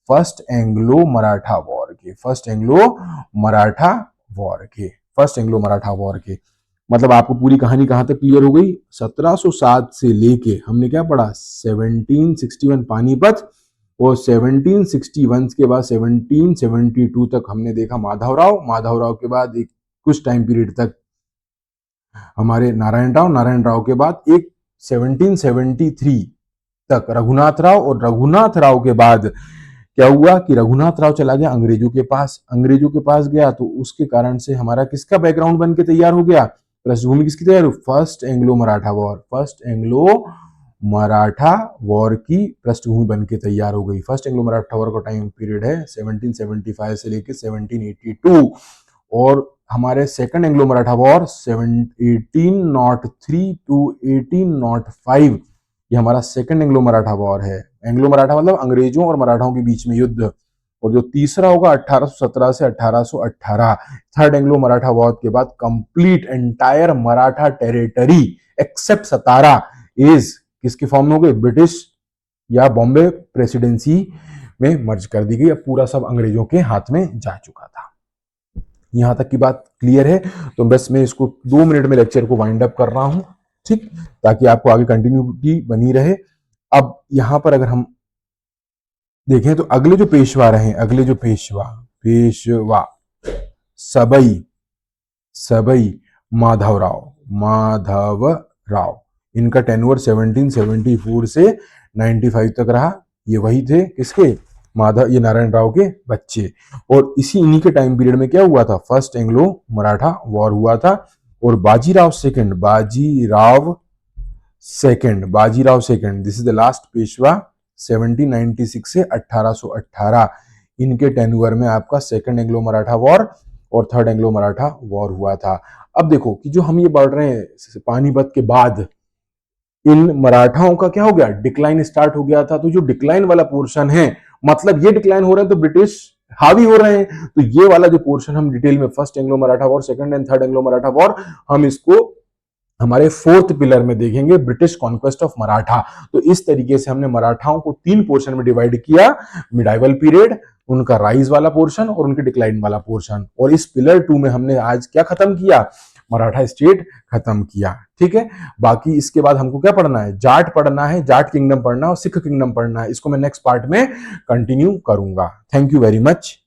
फर्स्ट एंग्लो मराठा वॉर के, फर्स्ट एंग्लो मराठा वॉर के, फर्स्ट एंग्लो मराठा वॉर के। मतलब आपको पूरी कहानी कहां तक क्लियर हो गई? 1707 से लेके हमने क्या पढ़ा, 1761 पानीपत, और 1761 के बाद 1772 तक हमने देखा माधवराव, माधवराव के बाद एक कुछ टाइम पीरियड तक हमारे नारायण राव, नारायण राव के बाद एक 1773 तक रघुनाथ राव, और रघुनाथ राव के बाद क्या हुआ कि रघुनाथ राव चला गया अंग्रेजों के पास, अंग्रेजों के पास गया तो उसके कारण से हमारा किसका बैकग्राउंड बन के तैयार हो गया, पृष्ठभूमि किसकी तैयार हुई, first Anglo Maratha war, first Anglo Maratha war की पृष्ठभूमि बन के तैयार हो गई। फर्स्ट एंग्लो मराठा वॉर का टाइम पीरियड है 1775 से लेकर 1782, और हमारे second Anglo Maratha war 1803 to 1805, ये हमारा सेकंड एंग्लो मराठा वॉर है। एंग्लो मराठा मतलब अंग्रेजों और मराठाओं के बीच में युद्ध। और जो तीसरा होगा 1817 से 1818, थर्ड एंग्लो मराठा वॉर के बाद complete entire Maratha territory except Satara is किसके फॉर्म में हो गए, ब्रिटिश या बॉम्बे प्रेसिडेंसी में मर्ज कर दी गई। अब पूरा सब अंग्रेजों के हाथ में जा चुका था। यहां तक की बात क्लियर है? तो बस मैं इसको 2 मिनट में लेक्चर को वाइंड अप कर रहा हूं, ठीक, ताकि आपको आगे कंटिन्यूटी बनी रहे। अब यहां पर अगर हम देखें तो अगले जो पेशवा रहे, अगले जो पेशवा, पेशवा सबई, सबई माधवराव, माधवराव, इनका टेन्योर 1774 से 95 तक रहा। ये वही थे किसके, ये नारायण राव के बच्चे। और इसी इन्हीं के टाइम पीरियड में क्या हुआ था, फर्स्ट एंग्लो मराठा वॉर हुआ था। और Bajirao second, Bajirao second, Bajirao second, this is the last Peshwa 1796 से 1818, इनके टेन्योर में आपका सेकंड एंग्लो मराठा वॉर और थर्ड एंग्लो मराठा वॉर हुआ था। अब देखो कि जो हम ये बढ़ रहे हैं पानीपत के बाद, इन मराठाओं का क्या हो गया, डिक्लाइन स्टार्ट हो गया था। तो जो डिक्लाइन वाला पोर्शन है, मतलब ये डिक्लाइन हो रहे हैं तो ब्रिटिश हावी हो रहे हैं, तो ये वाला जो पोर्शन हम डिटेल में first Anglo Maratha war, second and third Anglo Maratha war, हम इसको हमारे 4th पिलर में देखेंगे, ब्रिटिश कॉन्क्वेस्ट ऑफ मराठा। तो इस तरीके से हमने मराठाओं को 3 पोर्शन में डिवाइड किया, मिडाइवल पीरियड, उनका राइज वाला पोर्शन और उनके डिक्लाइन वाला पोर्शन। और इस पिलर 2 में हमने आज क्या खत्म किया, मराठा स्टेट खत्म किया। ठीक है, बाकी इसके बाद हमको क्या पढ़ना है, जाट पढ़ना है, जाट किंगडम पढ़ना है और सिख किंगडम पढ़ना है। इसको मैं नेक्स्ट पार्ट में कंटिन्यू करूंगा। Thank you very much.